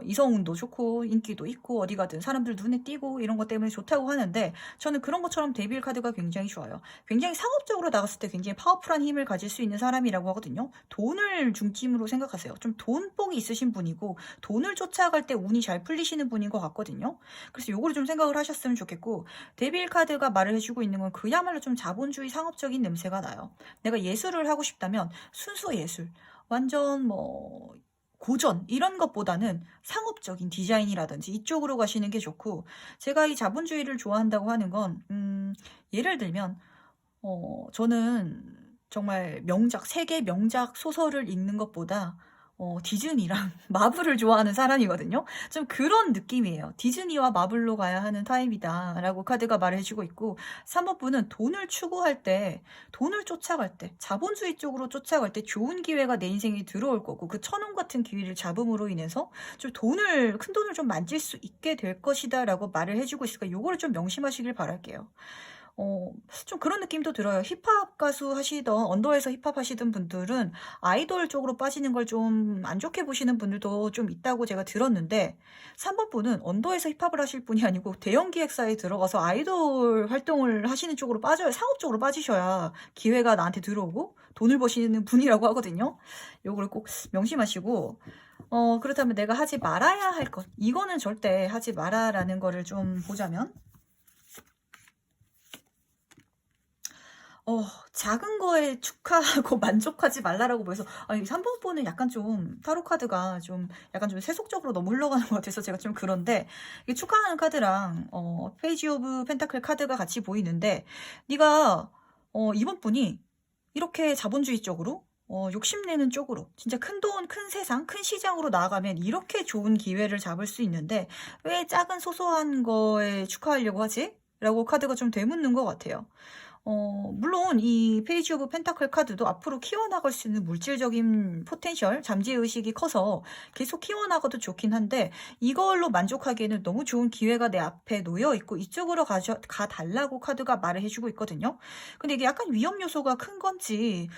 이성운도 좋고 인기도 있고 어디 가든 사람들 눈에 띄고 이런 것 때문에 좋다고 하는데, 저는 그런 것처럼 데빌 카드가 굉장히 좋아요. 굉장히 상업적으로 나갔을 때 굉장히 파워풀한 힘을 가질 수 있는 사람이라고 하거든요. 돈을 중심으로 생각하세요. 좀 돈복이 있으신 분이고 돈을 쫓아갈 때 운이 잘 풀리시는 분인 것 같거든요. 그래서 요거를 좀 생각을 하셨으면 좋겠고, 데빌 카드가 말을 해주고 있는 건 그야말로 좀 자본주의 상업적인 냄새가 나요. 내가 예술을 하고 싶다면 순수 예술, 완전 뭐 고전 이런 것보다는 상업적인 디자인이라든지 이쪽으로 가시는 게 좋고, 제가 이 자본주의를 좋아한다고 하는 건 예를 들면 저는 정말 명작, 세계 명작 소설을 읽는 것보다 디즈니랑 마블을 좋아하는 사람이거든요. 좀 그런 느낌이에요. 디즈니와 마블로 가야 하는 타입이다 라고 카드가 말해주고 있고, 3번 분은 돈을 추구할 때, 돈을 쫓아갈 때, 자본주의 쪽으로 쫓아갈 때 좋은 기회가 내 인생에 들어올 거고, 그 천원 같은 기회를 잡음으로 인해서 좀 큰 돈을 좀 만질 수 있게 될 것이다 라고 말을 해주고 있으니까 요거를 좀 명심하시길 바랄게요. 좀 그런 느낌도 들어요. 힙합 가수 하시던, 언더에서 힙합 하시던 분들은 아이돌 쪽으로 빠지는 걸 좀 안 좋게 보시는 분들도 좀 있다고 제가 들었는데, 3번 분은 언더에서 힙합을 하실 분이 아니고 대형 기획사에 들어가서 아이돌 활동을 하시는 쪽으로 빠져야, 상업적으로 빠지셔야 기회가 나한테 들어오고 돈을 버시는 분이라고 하거든요. 요거를 꼭 명심하시고, 그렇다면 내가 하지 말아야 할 것, 이거는 절대 하지 마라라는 거를 좀 보자면, 작은 거에 축하하고 만족하지 말라라고 보여서, 이 3번 번은 약간 좀 타로 카드가 좀 약간 좀 세속적으로 너무 흘러가는 것 같아서 제가 좀 그런데, 이게 축하하는 카드랑 페이지 오브 펜타클 카드가 같이 보이는데, 네가 이번 분이 이렇게 자본주의 쪽으로 욕심내는 쪽으로 진짜 큰 돈, 큰 세상, 큰 시장으로 나아가면 이렇게 좋은 기회를 잡을 수 있는데 왜 작은 소소한 거에 축하하려고 하지? 라고 카드가 좀 되묻는 것 같아요. 물론 이 페이지 오브 펜타클 카드도 앞으로 키워나갈 수 있는 물질적인 포텐셜, 잠재의식이 커서 계속 키워나가도 좋긴 한데 이걸로 만족하기에는 너무 좋은 기회가 내 앞에 놓여 있고 이쪽으로 가달라고 카드가 말을 해주고 있거든요. 근데 이게 약간 위험 요소가 큰 건지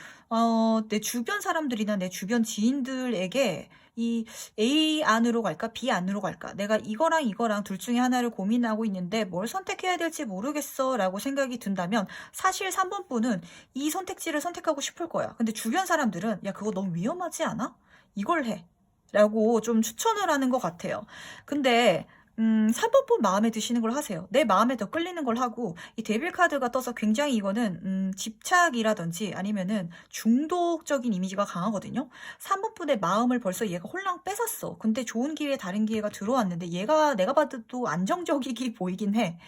내 주변 사람들이나 내 주변 지인들에게 이 A 안으로 갈까 B 안으로 갈까 내가 이거랑 이거랑 둘 중에 하나를 고민하고 있는데 뭘 선택해야 될지 모르겠어 라고 생각이 든다면 사실 3번 분은 이 선택지를 선택하고 싶을 거야. 근데 주변 사람들은 야 그거 너무 위험하지 않아? 이걸 해 라고 좀 추천을 하는 것 같아요. 근데 3번 분 마음에 드시는 걸 하세요. 내 마음에 더 끌리는 걸 하고 이 데빌 카드가 떠서 굉장히 이거는 집착이라든지 아니면은 중독적인 이미지가 강하거든요. 3번 분의 마음을 벌써 얘가 홀랑 뺏었어. 근데 좋은 기회 다른 기회가 들어왔는데 얘가 내가 봐도 안정적이게 보이긴 해.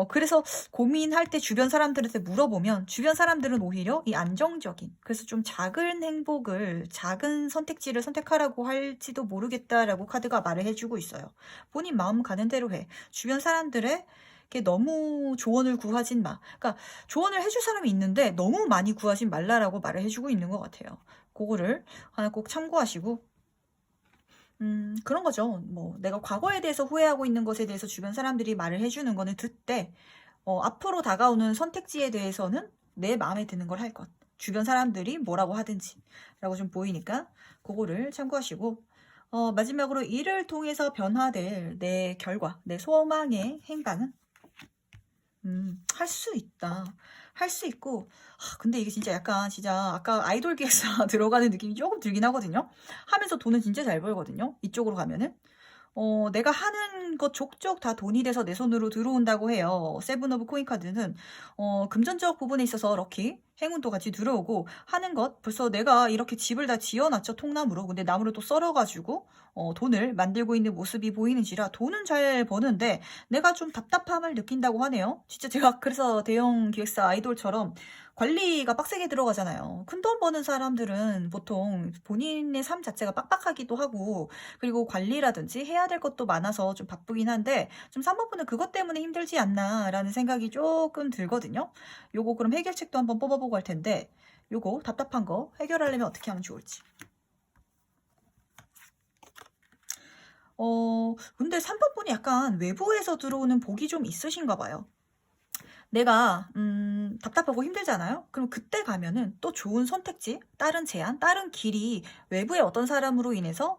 그래서 고민할 때 주변 사람들한테 물어보면 주변 사람들은 오히려 이 안정적인 그래서 좀 작은 행복을 작은 선택지를 선택하라고 할지도 모르겠다라고 카드가 말을 해주고 있어요. 본인 마음 가는 대로 해. 주변 사람들의 너무 조언을 구하진 마. 그러니까 조언을 해줄 사람이 있는데 너무 많이 구하진 말라라고 말을 해주고 있는 것 같아요. 그거를 하나 꼭 참고하시고 그런 거죠. 뭐, 내가 과거에 대해서 후회하고 있는 것에 대해서 주변 사람들이 말을 해주는 거는 듣되, 앞으로 다가오는 선택지에 대해서는 내 마음에 드는 걸 할 것. 주변 사람들이 뭐라고 하든지. 라고 좀 보이니까, 그거를 참고하시고, 마지막으로 이를 통해서 변화될 내 결과, 내 소망의 행방은, 할 수 있다. 할 수 있고, 근데 이게 진짜 약간, 진짜, 아까 아이돌 기획사 들어가는 느낌이 조금 들긴 하거든요. 하면서 돈은 진짜 잘 벌거든요. 이쪽으로 가면은. 내가 하는 것 족족 다 돈이 돼서 내 손으로 들어온다고 해요. 세븐 오브 코인 카드는, 금전적 부분에 있어서 럭키, 행운도 같이 들어오고, 하는 것, 벌써 내가 이렇게 집을 다 지어놨죠, 통나무로. 근데 나무를 또 썰어가지고, 돈을 만들고 있는 모습이 보이는지라 돈은 잘 버는데, 내가 좀 답답함을 느낀다고 하네요. 진짜 제가 그래서 대형 기획사 아이돌처럼 관리가 빡세게 들어가잖아요. 큰돈 버는 사람들은 보통 본인의 삶 자체가 빡빡하기도 하고, 그리고 관리라든지 해야 될 것도 많아서 좀 바쁘긴 한데, 좀 3번 분은 그것 때문에 힘들지 않나라는 생각이 조금 들거든요. 요거 그럼 해결책도 한번 뽑아보고 할 텐데, 요거 답답한 거 해결하려면 어떻게 하면 좋을지. 근데 3번 분이 약간 외부에서 들어오는 복이 좀 있으신가 봐요. 내가 답답하고 힘들잖아요. 그럼 그때 가면은 또 좋은 선택지, 다른 제안, 다른 길이 외부의 어떤 사람으로 인해서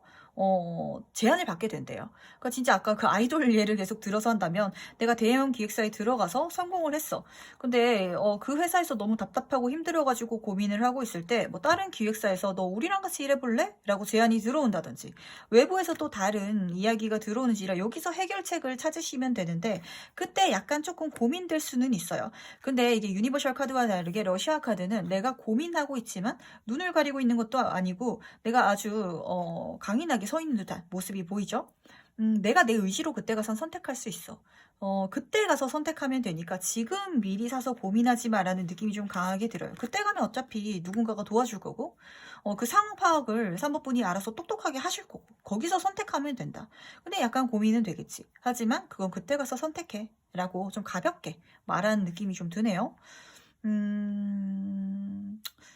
제안을 받게 된대요. 그러니까 진짜 아까 그 아이돌 예를 계속 들어서 한다면 내가 대형 기획사에 들어가서 성공을 했어. 근데 그 회사에서 너무 답답하고 힘들어가지고 고민을 하고 있을 때 뭐 다른 기획사에서 너 우리랑 같이 일해볼래? 라고 제안이 들어온다든지 외부에서 또 다른 이야기가 들어오는지라 여기서 해결책을 찾으시면 되는데 그때 약간 조금 고민될 수는 있어요. 근데 이게 유니버셜 카드와 다르게 러시아 카드는 내가 고민하고 있지만 눈을 가리고 있는 것도 아니고 내가 아주 강인하게 서 있는 듯한 모습이 보이죠? 내가 내 의지로 그때 가서 선택할 수 있어. 그때 가서 선택하면 되니까 지금 미리 사서 고민하지 마라는 느낌이 좀 강하게 들어요. 그때 가면 어차피 누군가가 도와줄 거고, 그 상황 파악을 3번 분이 알아서 똑똑하게 하실 거고, 거기서 선택하면 된다. 근데 약간 고민은 되겠지. 하지만 그건 그때 가서 선택해. 라고 좀 가볍게 말하는 느낌이 좀 드네요.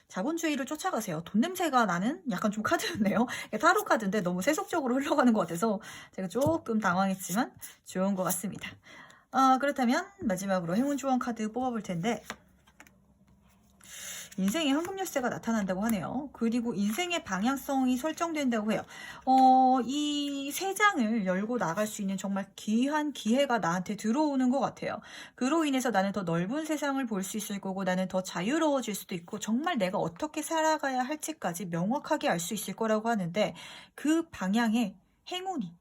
자본주의를 쫓아가세요. 돈 냄새가 나는 약간 좀 카드였네요. 타로 카드인데 너무 세속적으로 흘러가는 것 같아서 제가 조금 당황했지만 좋은 것 같습니다. 그렇다면 마지막으로 행운 조언 카드 뽑아볼 텐데 인생의 황금 열쇠가 나타난다고 하네요. 그리고 인생의 방향성이 설정된다고 해요. 이 세 장을 열고 나갈 수 있는 정말 귀한 기회가 나한테 들어오는 것 같아요. 그로 인해서 나는 더 넓은 세상을 볼 수 있을 거고 나는 더 자유로워질 수도 있고 정말 내가 어떻게 살아가야 할지까지 명확하게 알 수 있을 거라고 하는데 그 방향에 행운이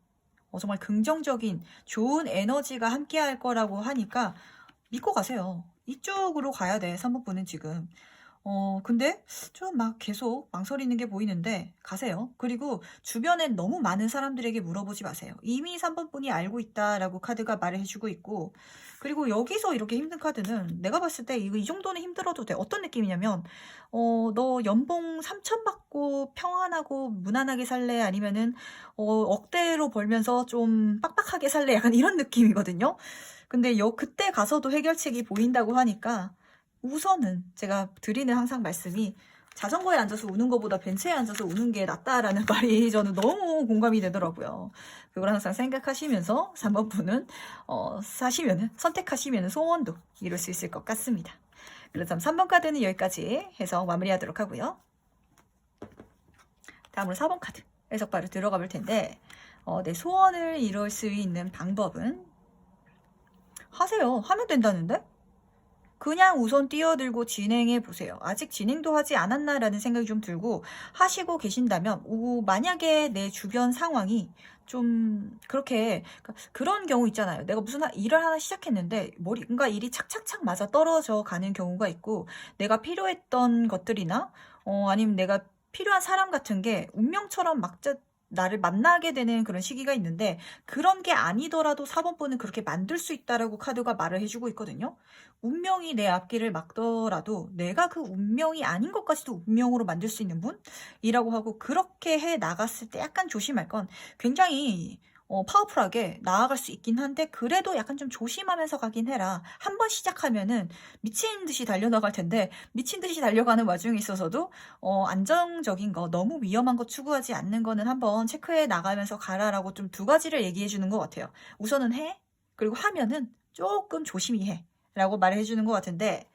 정말 긍정적인 좋은 에너지가 함께 할 거라고 하니까 믿고 가세요. 이쪽으로 가야 돼. 3번 분은 지금. 근데 좀 막 계속 망설이는 게 보이는데 가세요. 그리고 주변에 너무 많은 사람들에게 물어보지 마세요. 이미 3번 분이 알고 있다라고 카드가 말을 해주고 있고 그리고 여기서 이렇게 힘든 카드는 내가 봤을 때 이 정도는 힘들어도 돼. 어떤 느낌이냐면 너 연봉 3천 받고 평안하고 무난하게 살래? 아니면은 억대로 벌면서 좀 빡빡하게 살래? 약간 이런 느낌이거든요. 근데 그때 가서도 해결책이 보인다고 하니까 우선은 제가 드리는 항상 말씀이 자전거에 앉아서 우는 것보다 벤츠에 앉아서 우는 게 낫다라는 말이 저는 너무 공감이 되더라고요. 그걸 항상 생각하시면서 3번 분은 선택하시면 소원도 이룰 수 있을 것 같습니다. 그렇다면 3번 카드는 여기까지 해서 마무리하도록 하고요. 다음으로 4번 카드 해석 바로 들어가 볼 텐데 내 소원을 이룰 수 있는 방법은 하세요. 하면 된다는데? 그냥 우선 뛰어들고 진행해 보세요. 아직 진행도 하지 않았나라는 생각이 좀 들고 하시고 계신다면 만약에 내 주변 상황이 좀 그렇게 그런 경우 있잖아요. 내가 무슨 일을 하나 시작했는데 뭔가 일이 착착착 맞아 떨어져 가는 경우가 있고 내가 필요했던 것들이나 아니면 내가 필요한 사람 같은 게 운명처럼 막 나를 만나게 되는 그런 시기가 있는데 그런 게 아니더라도 4번 분은 그렇게 만들 수 있다라고 카드가 말을 해주고 있거든요. 운명이 내 앞길을 막더라도 내가 그 운명이 아닌 것까지도 운명으로 만들 수 있는 분이라고 하고 그렇게 해 나갔을 때 약간 조심할 건 굉장히 파워풀하게 나아갈 수 있긴 한데 그래도 약간 좀 조심하면서 가긴 해라. 한번 시작하면은 미친 듯이 달려나갈 텐데 미친 듯이 달려가는 와중에 있어서도 안정적인 거 너무 위험한 거 추구하지 않는 거는 한번 체크해 나가면서 가라라고 좀 두 가지를 얘기해 주는 것 같아요. 우선은 해. 그리고 하면은 조금 조심히 해. 라고 말을 해주는 것 같은데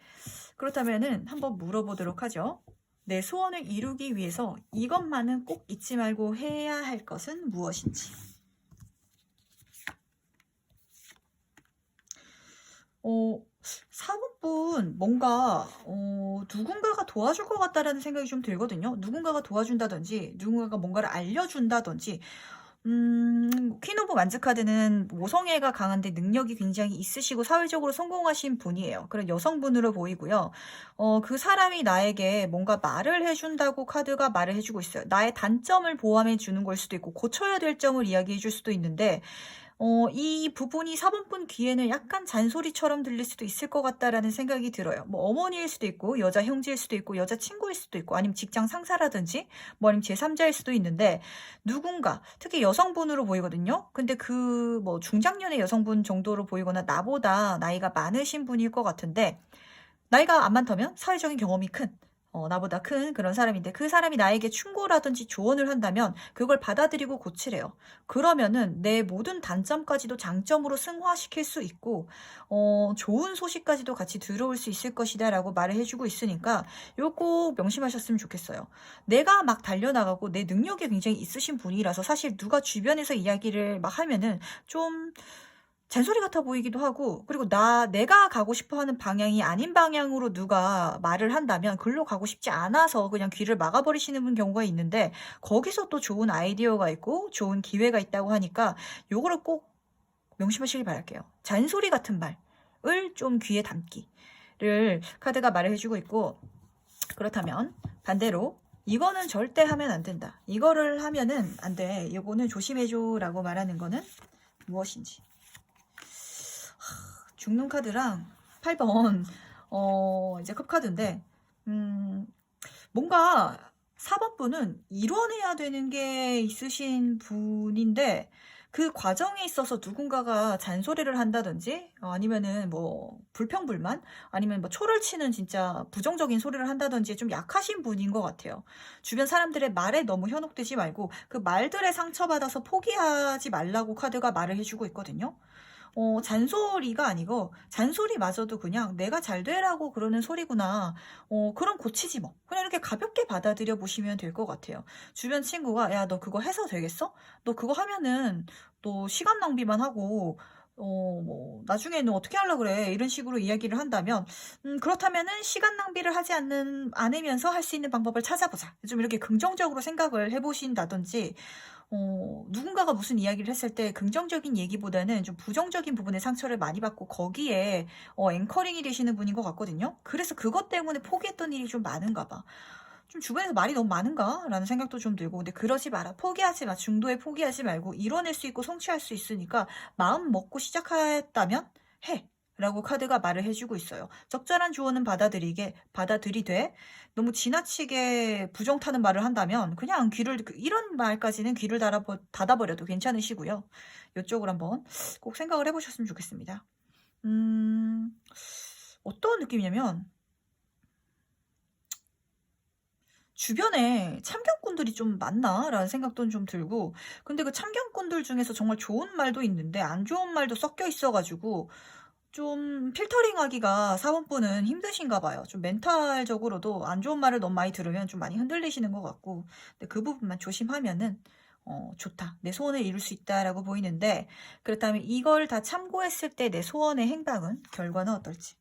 그렇다면은 한번 물어보도록 하죠. 내 소원을 이루기 위해서 이것만은 꼭 잊지 말고 해야 할 것은 무엇인지. 4번분 뭔가 누군가가 도와줄 것 같다라는 생각이 좀 들거든요. 누군가가 도와준다든지 누군가가 뭔가를 알려준다든지 퀸 오브 완즈 카드는 모성애가 강한데 능력이 굉장히 있으시고 사회적으로 성공하신 분이에요. 그런 여성분으로 보이고요. 그 사람이 나에게 뭔가 말을 해준다고 카드가 말을 해주고 있어요. 나의 단점을 보완해 주는 걸 수도 있고 고쳐야 될 점을 이야기해 줄 수도 있는데 이 부분이 4번분 귀에는 약간 잔소리처럼 들릴 수도 있을 것 같다라는 생각이 들어요. 뭐 어머니일 수도 있고 여자 형제일 수도 있고 여자 친구일 수도 있고 아니면 직장 상사라든지 뭐 아니면 제3자일 수도 있는데 누군가 특히 여성분으로 보이거든요. 근데 그 뭐 중장년의 여성분 정도로 보이거나 나보다 나이가 많으신 분일 것 같은데 나이가 안 많다면 사회적인 경험이 큰 나보다 큰 그런 사람인데 그 사람이 나에게 충고라든지 조언을 한다면 그걸 받아들이고 고치래요. 그러면은 내 모든 단점까지도 장점으로 승화시킬 수 있고 좋은 소식까지도 같이 들어올 수 있을 것이다 라고 말을 해주고 있으니까 요거 명심하셨으면 좋겠어요. 내가 막 달려나가고 내 능력이 굉장히 있으신 분이라서 사실 누가 주변에서 이야기를 막 하면은 좀 잔소리 같아 보이기도 하고 그리고 내가 가고 싶어하는 방향이 아닌 방향으로 누가 말을 한다면 글로 가고 싶지 않아서 그냥 귀를 막아버리시는 경우가 있는데 거기서 또 좋은 아이디어가 있고 좋은 기회가 있다고 하니까 요거를 꼭 명심하시길 바랄게요. 잔소리 같은 말을 좀 귀에 담기를 카드가 말을 해주고 있고 그렇다면 반대로 이거는 절대 하면 안 된다. 이거를 하면은 안 돼. 이거는 조심해줘 라고 말하는 거는 무엇인지. 죽는 카드랑 8번 이제 컵카드인데 뭔가 4번 분은 이뤄내야 되는 게 있으신 분인데 그 과정에 있어서 누군가가 잔소리를 한다든지 아니면은 뭐 불평불만 아니면 뭐 초를 치는 진짜 부정적인 소리를 한다든지 좀 약하신 분인 것 같아요. 주변 사람들의 말에 너무 현혹되지 말고 그 말들에 상처받아서 포기하지 말라고 카드가 말을 해주고 있거든요. 잔소리가 아니고 잔소리마저도 그냥 내가 잘 되라고 그러는 소리구나. 그럼 고치지 뭐. 그냥 이렇게 가볍게 받아들여 보시면 될 것 같아요. 주변 친구가 야, 너 그거 해서 되겠어? 너 그거 하면은 너 시간 낭비만 하고 뭐 나중에는 어떻게 하려고 그래? 이런 식으로 이야기를 한다면 그렇다면은 시간 낭비를 하지 않으면서 할 수 있는 방법을 찾아보자. 좀 이렇게 긍정적으로 생각을 해보신다든지 누군가가 무슨 이야기를 했을 때 긍정적인 얘기보다는 좀 부정적인 부분에 상처를 많이 받고 거기에 앵커링이 되시는 분인 것 같거든요. 그래서 그것 때문에 포기했던 일이 좀 많은가 봐. 좀 주변에서 말이 너무 많은가? 라는 생각도 좀 들고 근데 그러지 마라. 포기하지 마. 중도에 포기하지 말고 이뤄낼 수 있고 성취할 수 있으니까 마음 먹고 시작했다면 해. 라고 카드가 말을 해주고 있어요. 적절한 조언은 받아들이되 너무 지나치게 부정 타는 말을 한다면 그냥 이런 말까지는 귀를 닫아버려도 괜찮으시고요. 이쪽으로 한번 꼭 생각을 해보셨으면 좋겠습니다. 어떤 느낌이냐면 주변에 참견꾼들이 좀 많나라는 생각도 좀 들고, 근데 그 참견꾼들 중에서 정말 좋은 말도 있는데 안 좋은 말도 섞여 있어 가지고 좀 필터링하기가 사원분은 힘드신가 봐요. 좀 멘탈적으로도 안 좋은 말을 너무 많이 들으면 좀 많이 흔들리시는 것 같고, 근데 그 부분만 조심하면은 좋다. 내 소원을 이룰 수 있다라고 보이는데, 그렇다면 이걸 다 참고했을 때 내 소원의 행방은, 결과는 어떨지.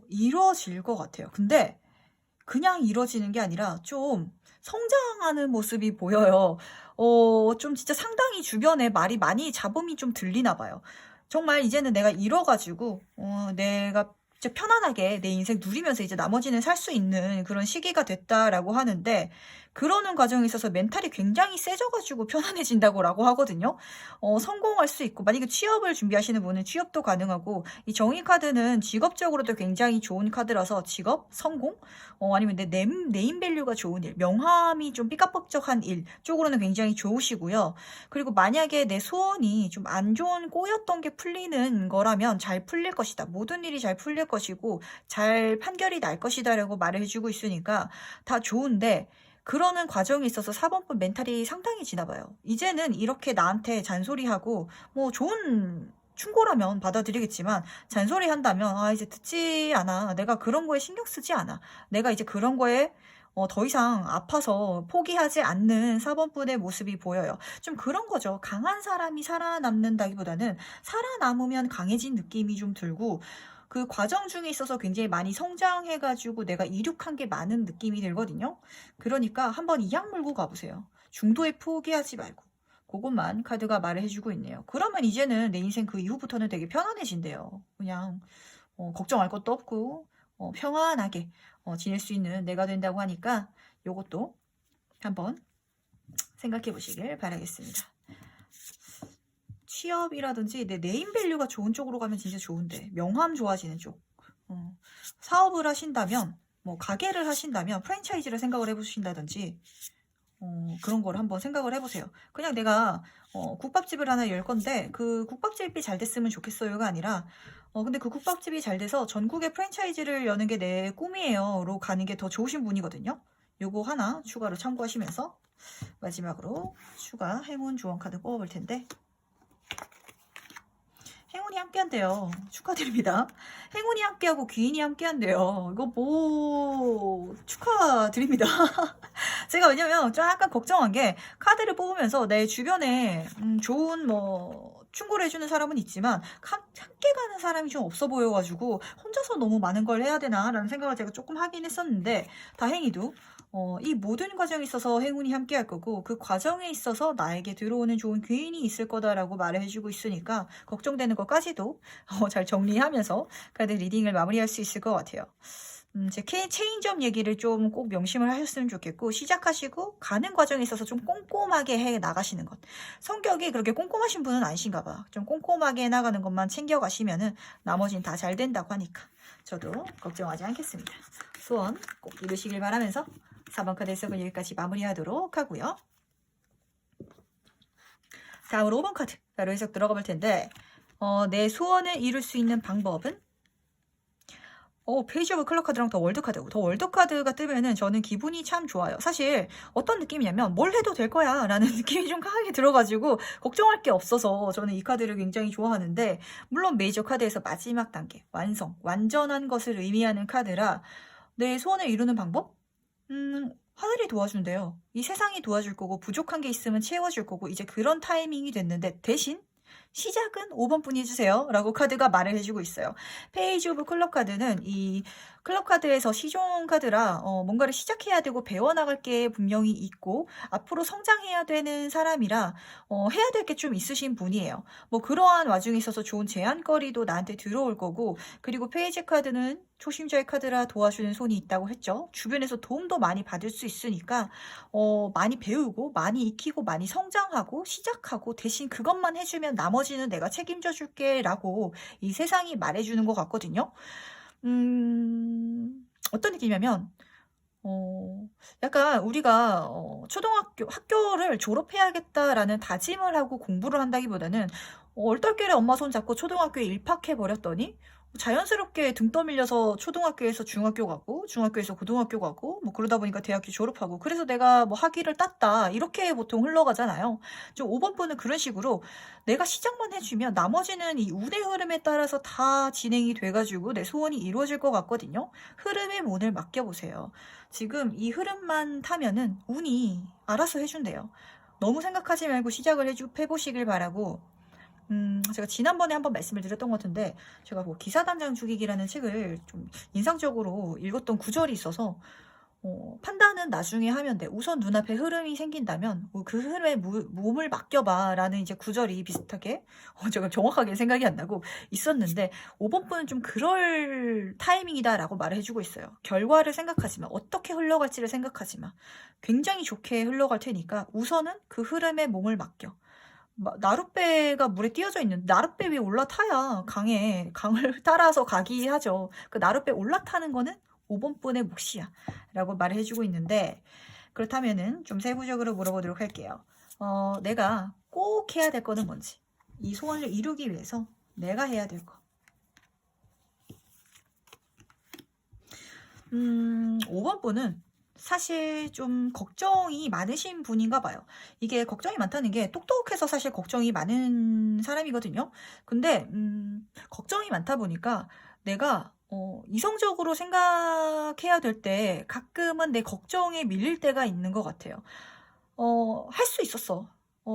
이루어질 것 같아요. 근데 그냥 이루어지는 게 아니라 좀 성장하는 모습이 보여요. 좀 진짜 상당히 주변에 말이 많이 잡음이 좀 들리나 봐요. 정말 이제는 내가 이뤄가지고, 내가 진짜 편안하게 내 인생 누리면서 이제 나머지는 살 수 있는 그런 시기가 됐다라고 하는데, 그러는 과정에 있어서 멘탈이 굉장히 세져가지고 편안해진다고 하거든요. 성공할 수 있고, 만약에 취업을 준비하시는 분은 취업도 가능하고, 이 정의 카드는 직업적으로도 굉장히 좋은 카드라서 직업, 성공, 아니면 내 네임밸류가 좋은 일, 명함이 좀 삐까뻔쩍한 일 쪽으로는 굉장히 좋으시고요. 그리고 만약에 내 소원이 좀 안 좋은 꼬였던 게 풀리는 거라면 잘 풀릴 것이다. 모든 일이 잘 풀릴 것이고 잘 판결이 날 것이다라고 말을 해주고 있으니까 다 좋은데, 그러는 과정에 있어서 4번분 멘탈이 상당해지나 봐요. 이제는 이렇게 나한테 잔소리하고 뭐 좋은 충고라면 받아들이겠지만, 잔소리 한다면 이제 듣지 않아. 내가 그런 거에 신경 쓰지 않아. 내가 이제 그런 거에 더 이상 아파서 포기하지 않는 4번분의 모습이 보여요. 좀 그런 거죠. 강한 사람이 살아남는다기보다는 살아남으면 강해진 느낌이 좀 들고, 그 과정 중에 있어서 굉장히 많이 성장해가지고 내가 이룩한 게 많은 느낌이 들거든요. 그러니까 한번 이악 물고 가보세요. 중도에 포기하지 말고. 그것만 카드가 말을 해주고 있네요. 그러면 이제는 내 인생 그 이후부터는 되게 편안해진대요. 그냥 걱정할 것도 없고 평안하게 지낼 수 있는 내가 된다고 하니까 요것도 한번 생각해 보시길 바라겠습니다. 취업이라든지 내 네임밸류가 좋은 쪽으로 가면 진짜 좋은데, 명함 좋아지는 쪽, 사업을 하신다면, 뭐 가게를 하신다면 프랜차이즈를 생각을 해보신다든지, 그런 걸 한번 생각을 해보세요. 그냥 내가 국밥집을 하나 열 건데 그 국밥집이 잘 됐으면 좋겠어요가 아니라, 근데 그 국밥집이 잘 돼서 전국에 프랜차이즈를 여는 게 내 꿈이에요로 가는 게 더 좋으신 분이거든요. 요거 하나 추가로 참고하시면서 마지막으로 추가 행운 조언 카드 뽑아볼 텐데, 행운이 함께한대요. 축하드립니다. 행운이 함께하고 귀인이 함께한대요. 이거 뭐 축하드립니다. 제가 왜냐면 좀 약간 걱정한 게, 카드를 뽑으면서 내 주변에 좋은 뭐 충고를 해주는 사람은 있지만 함께 가는 사람이 좀 없어 보여가지고 혼자서 너무 많은 걸 해야 되나라는 생각을 제가 조금 하긴 했었는데, 다행히도 이 모든 과정에 있어서 행운이 함께 할 거고, 그 과정에 있어서 나에게 들어오는 좋은 귀인이 있을 거다라고 말을 해주고 있으니까 걱정되는 것까지도 잘 정리하면서 카드 리딩을 마무리할 수 있을 것 같아요. 제 체인점 얘기를 좀 꼭 명심을 하셨으면 좋겠고, 시작하시고 가는 과정에 있어서 좀 꼼꼼하게 해 나가시는 것. 성격이 그렇게 꼼꼼하신 분은 아니신가 봐. 좀 꼼꼼하게 해 나가는 것만 챙겨가시면은 나머지는 다 잘 된다고 하니까 저도 걱정하지 않겠습니다. 소원 꼭 이루시길 바라면서 4번 카드 해석은 여기까지 마무리하도록 하고요. 다음으로 5번 카드 바로 해석 들어가 볼 텐데, 내 소원을 이룰 수 있는 방법은, 페이지 오브 클럽 카드랑 더 월드 카드. 더 월드 카드가 뜨면은 저는 기분이 참 좋아요. 사실 어떤 느낌이냐면 뭘 해도 될 거야 라는 느낌이 좀 강하게 들어가지고 걱정할 게 없어서 저는 이 카드를 굉장히 좋아하는데, 물론 메이저 카드에서 마지막 단계, 완성, 완전한 것을 의미하는 카드라, 내 소원을 이루는 방법? 하늘이 도와준대요. 이 세상이 도와줄 거고 부족한 게 있으면 채워줄 거고, 이제 그런 타이밍이 됐는데 대신 시작은 5번 분이 해주세요 라고 카드가 말을 해주고 있어요. 페이지 오브 클럽 카드는 이 클럽 카드에서 시종 카드라 뭔가를 시작해야 되고 배워나갈 게 분명히 있고 앞으로 성장해야 되는 사람이라 해야 될 게 좀 있으신 분이에요. 뭐 그러한 와중에 있어서 좋은 제안거리도 나한테 들어올 거고, 그리고 페이지 카드는 초심자의 카드라 도와주는 손이 있다고 했죠. 주변에서 도움도 많이 받을 수 있으니까 많이 배우고 많이 익히고 많이 성장하고 시작하고, 대신 그것만 해주면 나머지는 내가 책임져 줄게 라고 이 세상이 말해주는 것 같거든요. 어떤 느낌이냐면 약간 우리가 학교를 졸업해야겠다라는 다짐을 하고 공부를 한다기보다는 얼떨결에 엄마 손 잡고 초등학교에 입학해 버렸더니 자연스럽게 등 떠밀려서 초등학교에서 중학교 가고 중학교에서 고등학교 가고 뭐 그러다 보니까 대학교 졸업하고 그래서 내가 뭐 학위를 땄다 이렇게 보통 흘러가잖아요. 좀 5번 분은 그런 식으로 내가 시작만 해주면 나머지는 이 운의 흐름에 따라서 다 진행이 돼가지고 내 소원이 이루어질 것 같거든요. 흐름의 문을 맡겨보세요. 지금 이 흐름만 타면은 운이 알아서 해준대요. 너무 생각하지 말고 시작을 해보시길 바라고. 제가 지난번에 한번 말씀을 드렸던 것 같은데, 제가 뭐 기사단장 죽이기라는 책을 좀 인상적으로 읽었던 구절이 있어서, 판단은 나중에 하면 돼. 우선 눈앞에 흐름이 생긴다면, 그 흐름에 몸을 맡겨봐. 라는 이제 구절이 비슷하게, 제가 정확하게 생각이 안 나고 있었는데, 5번 분은 좀 그럴 타이밍이다. 라고 말을 해주고 있어요. 결과를 생각하지 마. 어떻게 흘러갈지를 생각하지 마. 굉장히 좋게 흘러갈 테니까, 우선은 그 흐름에 몸을 맡겨. 나룻배가 물에 띄어져 있는 나룻배 위에 올라타야 강을 따라서 가기 하죠. 그 나룻배 올라타는 거는 5번 분의 몫이야 라고 말을 해주고 있는데, 그렇다면은 좀 세부적으로 물어보도록 할게요. 내가 꼭 해야 될 거는 뭔지, 이 소원을 이루기 위해서 내가 해야 될 거. 5번 분은 사실 좀 걱정이 많으신 분인가 봐요. 이게 걱정이 많다는 게 똑똑해서 사실 걱정이 많은 사람이거든요. 근데 걱정이 많다 보니까 내가 이성적으로 생각해야 될 때 가끔은 내 걱정에 밀릴 때가 있는 것 같아요. 할 수 있었어.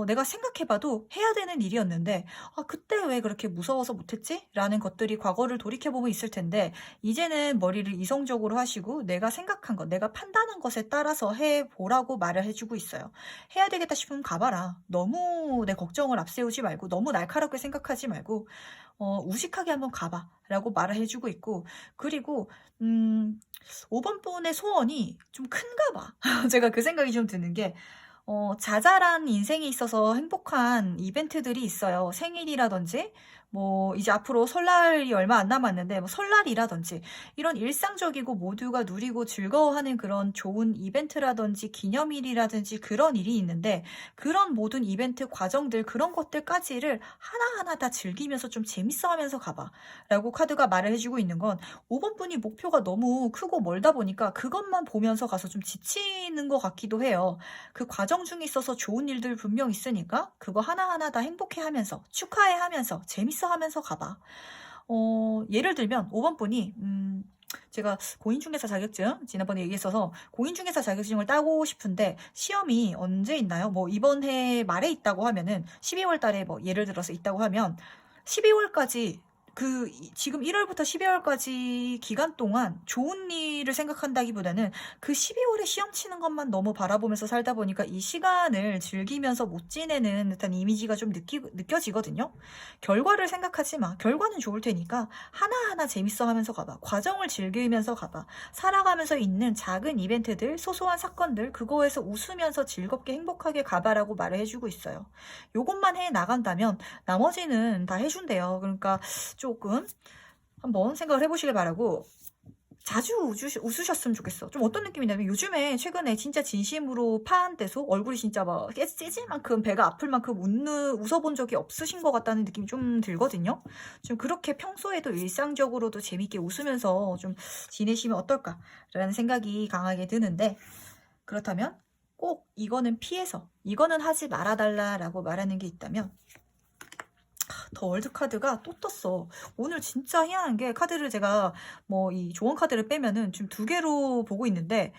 내가 생각해봐도 해야 되는 일이었는데, 그때 왜 그렇게 무서워서 못했지? 라는 것들이 과거를 돌이켜보면 있을 텐데, 이제는 머리를 이성적으로 하시고, 내가 생각한 것, 내가 판단한 것에 따라서 해보라고 말을 해주고 있어요. 해야 되겠다 싶으면 가봐라. 너무 내 걱정을 앞세우지 말고, 너무 날카롭게 생각하지 말고, 우직하게 한번 가봐. 라고 말을 해주고 있고, 그리고, 5번 분의 소원이 좀 큰가 봐. 제가 그 생각이 좀 드는 게, 자잘한 인생에 있어서 행복한 이벤트들이 있어요. 생일이라든지, 뭐, 이제 앞으로 설날이 얼마 안 남았는데, 뭐, 설날이라든지, 이런 일상적이고 모두가 누리고 즐거워하는 그런 좋은 이벤트라든지, 기념일이라든지 그런 일이 있는데, 그런 모든 이벤트 과정들, 그런 것들까지를 하나하나 다 즐기면서 좀 재밌어 하면서 가봐. 라고 카드가 말을 해주고 있는 건, 5번 분이 목표가 너무 크고 멀다 보니까 그것만 보면서 가서 좀 지치는 것 같기도 해요. 그 과정 중에 있어서 좋은 일들 분명 있으니까 그거 하나하나 다 행복해 하면서 축하해 하면서 재밌어 하면서 가봐. 예를 들면 5번 분이 제가 공인중개사 자격증 지난번에 얘기했어서 공인중개사 자격증을 따고 싶은데 시험이 언제 있나요? 뭐 이번 해 말에 있다고 하면은 12월 달에 뭐 예를 들어서 있다고 하면 12월까지 지금 1월부터 12월까지 기간 동안 좋은 일을 생각한다기보다는 그 12월에 시험 치는 것만 너무 바라보면서 살다 보니까 이 시간을 즐기면서 못 지내는 듯한 이미지가 좀 느껴지거든요. 결과를 생각하지 마. 결과는 좋을 테니까 하나하나 재밌어 하면서 가봐. 과정을 즐기면서 가봐. 살아가면서 있는 작은 이벤트들, 소소한 사건들, 그거에서 웃으면서 즐겁게 행복하게 가봐라고 말을 해주고 있어요. 요것만 해 나간다면 나머지는 다 해준대요. 그러니까 조금 한번 생각을 해보시길 바라고, 자주 웃으셨으면 좋겠어. 좀 어떤 느낌이냐면 요즘에 최근에 진짜 진심으로 파한대소 얼굴이 진짜 막 깨질 만큼 배가 아플 만큼 웃어본 적이 없으신 것 같다는 느낌이 좀 들거든요. 좀 그렇게 평소에도 일상적으로도 재밌게 웃으면서 좀 지내시면 어떨까라는 생각이 강하게 드는데, 그렇다면 꼭 이거는 피해서 이거는 하지 말아달라라고 말하는 게 있다면, 더 월드 카드가 또 떴어. 오늘 진짜 희한한 게 카드를 제가 뭐 이 조언 카드를 빼면은 지금 2개로 보고 있는데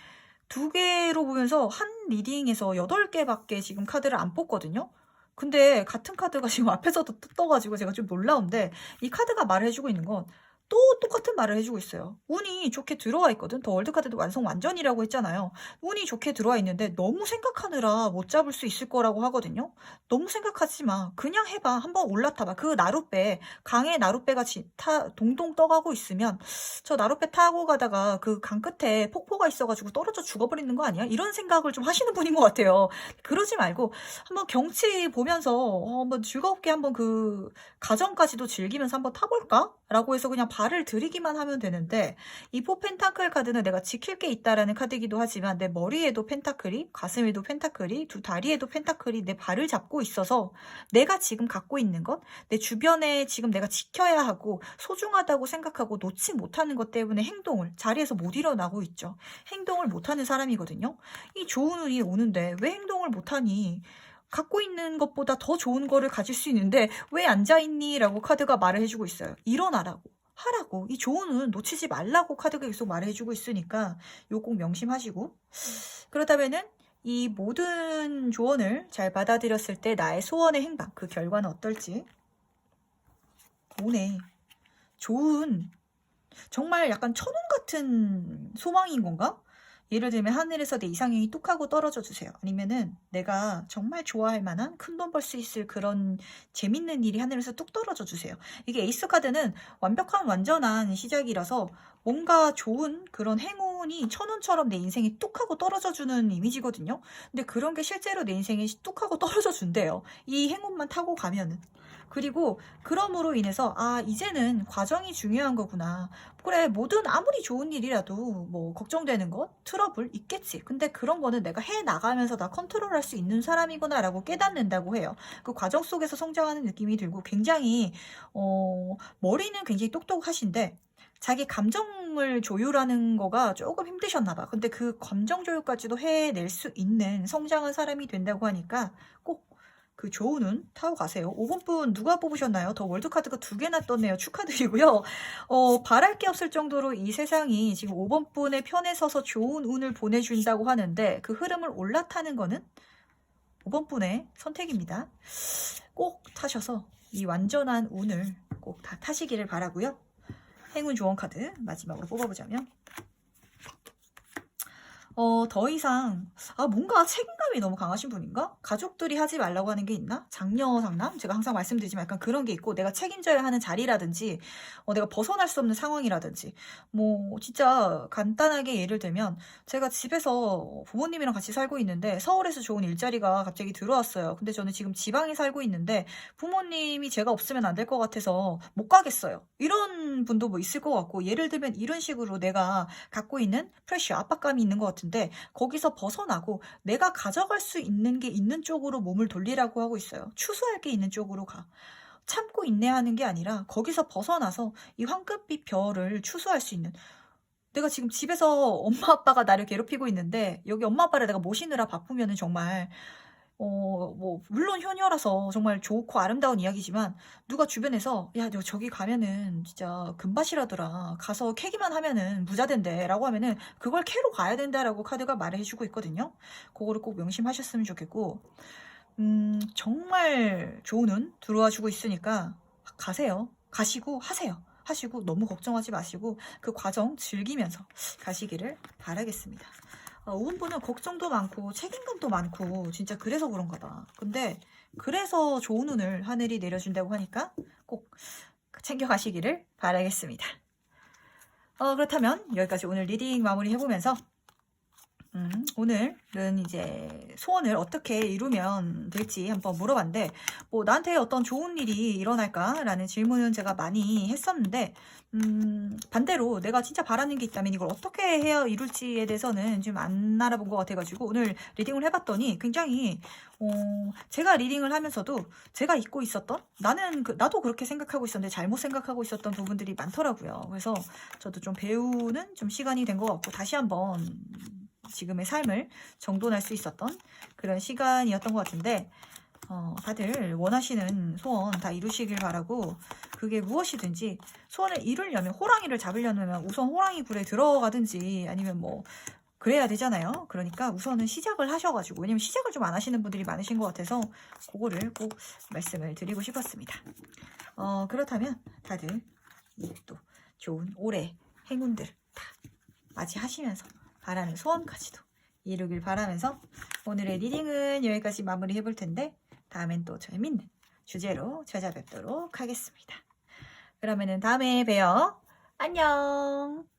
2개로 보면서 한 리딩에서 8개밖에 지금 카드를 안 뽑거든요. 근데 같은 카드가 지금 앞에서도 떠가지고 제가 좀 놀라운데, 이 카드가 말해주고 있는 건 또 똑같은 말을 해주고 있어요. 운이 좋게 들어와 있거든. 더 월드카드도 완전이라고 했잖아요. 운이 좋게 들어와 있는데 너무 생각하느라 못 잡을 수 있을 거라고 하거든요. 너무 생각하지 마. 그냥 해봐. 한번 올라타봐. 그 나룻배, 강에 나룻배가 동동 떠가고 있으면 저 나룻배 타고 가다가 그 강 끝에 폭포가 있어가지고 떨어져 죽어버리는 거 아니야? 이런 생각을 좀 하시는 분인 것 같아요. 그러지 말고 한번 경치 보면서 한번 즐겁게 한번 그 가정까지도 즐기면서 한번 타볼까? 라고 해서 그냥 발을 들이기만 하면 되는데, 이 포 펜타클 카드는 내가 지킬 게 있다라는 카드이기도 하지만 내 머리에도 펜타클이, 가슴에도 펜타클이, 두 다리에도 펜타클이 내 발을 잡고 있어서 내가 지금 갖고 있는 것, 내 주변에 지금 내가 지켜야 하고 소중하다고 생각하고 놓지 못하는 것 때문에 행동을, 자리에서 못 일어나고 있죠. 행동을 못하는 사람이거든요. 이 좋은 운이 오는데 왜 행동을 못하니? 갖고 있는 것보다 더 좋은 거를 가질 수 있는데 왜 앉아있니? 라고 카드가 말을 해주고 있어요. 일어나라고, 하라고, 이 좋은 운 놓치지 말라고 카드가 계속 말해주고 있으니까 요 꼭 명심하시고, 그렇다면은 이 모든 조언을 잘 받아들였을 때 나의 소원의 행방, 그 결과는 어떨지. 오네. 좋은, 정말 약간 천운 같은 소망인 건가? 예를 들면 하늘에서 내 이상형이 뚝 하고 떨어져 주세요. 아니면은 내가 정말 좋아할 만한 큰 돈 벌 수 있을 그런 재밌는 일이 하늘에서 뚝 떨어져 주세요. 이게 에이스 카드는 완벽한 완전한 시작이라서 뭔가 좋은 그런 행운이 천운처럼 내 인생에 뚝 하고 떨어져 주는 이미지거든요. 근데 그런 게 실제로 내 인생에 뚝 하고 떨어져 준대요. 이 행운만 타고 가면은. 그리고 그럼으로 인해서 아, 이제는 과정이 중요한 거구나. 그래, 뭐든 아무리 좋은 일이라도 뭐 걱정되는 것, 트러블 있겠지. 근데 그런 거는 내가 해 나가면서 다 컨트롤할 수 있는 사람이구나라고 깨닫는다고 해요. 그 과정 속에서 성장하는 느낌이 들고 굉장히 머리는 굉장히 똑똑하신데 자기 감정을 조율하는 거가 조금 힘드셨나 봐. 근데 그 감정 조율까지도 해낼 수 있는 성장한 사람이 된다고 하니까 꼭 그 좋은 운 타고 가세요. 5번 분 누가 뽑으셨나요? 더 월드카드가 2개나 떴네요. 축하드리고요. 바랄 게 없을 정도로 이 세상이 지금 5번 분의 편에 서서 좋은 운을 보내준다고 하는데 그 흐름을 올라타는 거는 5번 분의 선택입니다. 꼭 타셔서 이 완전한 운을 꼭 다 타시기를 바라고요. 행운 조언 카드 마지막으로 뽑아보자면 더 이상 뭔가 책임감이 너무 강하신 분인가? 가족들이 하지 말라고 하는 게 있나? 장녀 상남? 제가 항상 말씀드리지만 약간 그런 게 있고 내가 책임져야 하는 자리라든지 내가 벗어날 수 없는 상황이라든지 뭐 진짜 간단하게 예를 들면 제가 집에서 부모님이랑 같이 살고 있는데 서울에서 좋은 일자리가 갑자기 들어왔어요. 근데 저는 지금 지방에 살고 있는데 부모님이 제가 없으면 안 될 것 같아서 못 가겠어요. 이런 분도 뭐 있을 것 같고 예를 들면 이런 식으로 내가 갖고 있는 프레셔, 압박감이 있는 것 같은데 거기서 벗어나고 내가 가져갈 수 있는 게 있는 쪽으로 몸을 돌리라고 하고 있어요. 추수할 게 있는 쪽으로 가. 참고 인내하는 게 아니라 거기서 벗어나서 이 황금빛 별을 추수할 수 있는, 내가 지금 집에서 엄마 아빠가 나를 괴롭히고 있는데 여기 엄마 아빠를 내가 모시느라 바쁘면은 정말 뭐 물론 효녀라서 정말 좋고 아름다운 이야기지만 누가 주변에서 야, 너 저기 가면은 진짜 금밭이라더라. 가서 캐기만 하면은 부자 된대 라고 하면은 그걸 캐러 가야 된다라고 카드가 말을 해주고 있거든요. 그거를 꼭 명심하셨으면 좋겠고 정말 좋은 운 들어와 주고 있으니까 가세요. 가시고 하세요. 하시고 너무 걱정하지 마시고 그 과정 즐기면서 가시기를 바라겠습니다. 5분은 걱정도 많고 책임감도 많고 진짜 그래서 그런가 봐. 근데 그래서 좋은 운을 하늘이 내려준다고 하니까 꼭 챙겨가시기를 바라겠습니다. 그렇다면 여기까지 오늘 리딩 마무리 해보면서 오늘은 이제 소원을 어떻게 이루면 될지 한번 물어봤는데 뭐 나한테 어떤 좋은 일이 일어날까라는 질문은 제가 많이 했었는데 반대로 내가 진짜 바라는 게 있다면 이걸 어떻게 해야 이룰지에 대해서는 좀 안 알아본 것 같아가지고 오늘 리딩을 해봤더니 굉장히 제가 리딩을 하면서도 제가 잊고 있었던 나도 그렇게 생각하고 있었는데 잘못 생각하고 있었던 부분들이 많더라고요. 그래서 저도 좀 배우는 좀 시간이 된 것 같고 다시 한번 지금의 삶을 정돈할 수 있었던 그런 시간이었던 것 같은데 다들 원하시는 소원 다 이루시길 바라고 그게 무엇이든지 소원을 이루려면 호랑이를 잡으려면 우선 호랑이 굴에 들어가든지 아니면 뭐 그래야 되잖아요. 그러니까 우선은 시작을 하셔가지고 왜냐면 시작을 좀 안 하시는 분들이 많으신 것 같아서 그거를 꼭 말씀을 드리고 싶었습니다. 그렇다면 다들 또 좋은 올해 행운들 다 맞이하시면서 바라는 소원까지도 이루길 바라면서 오늘의 리딩은 여기까지 마무리 해볼 텐데 다음엔 또 재밌는 주제로 찾아뵙도록 하겠습니다. 그러면은 다음에 봬요. 안녕.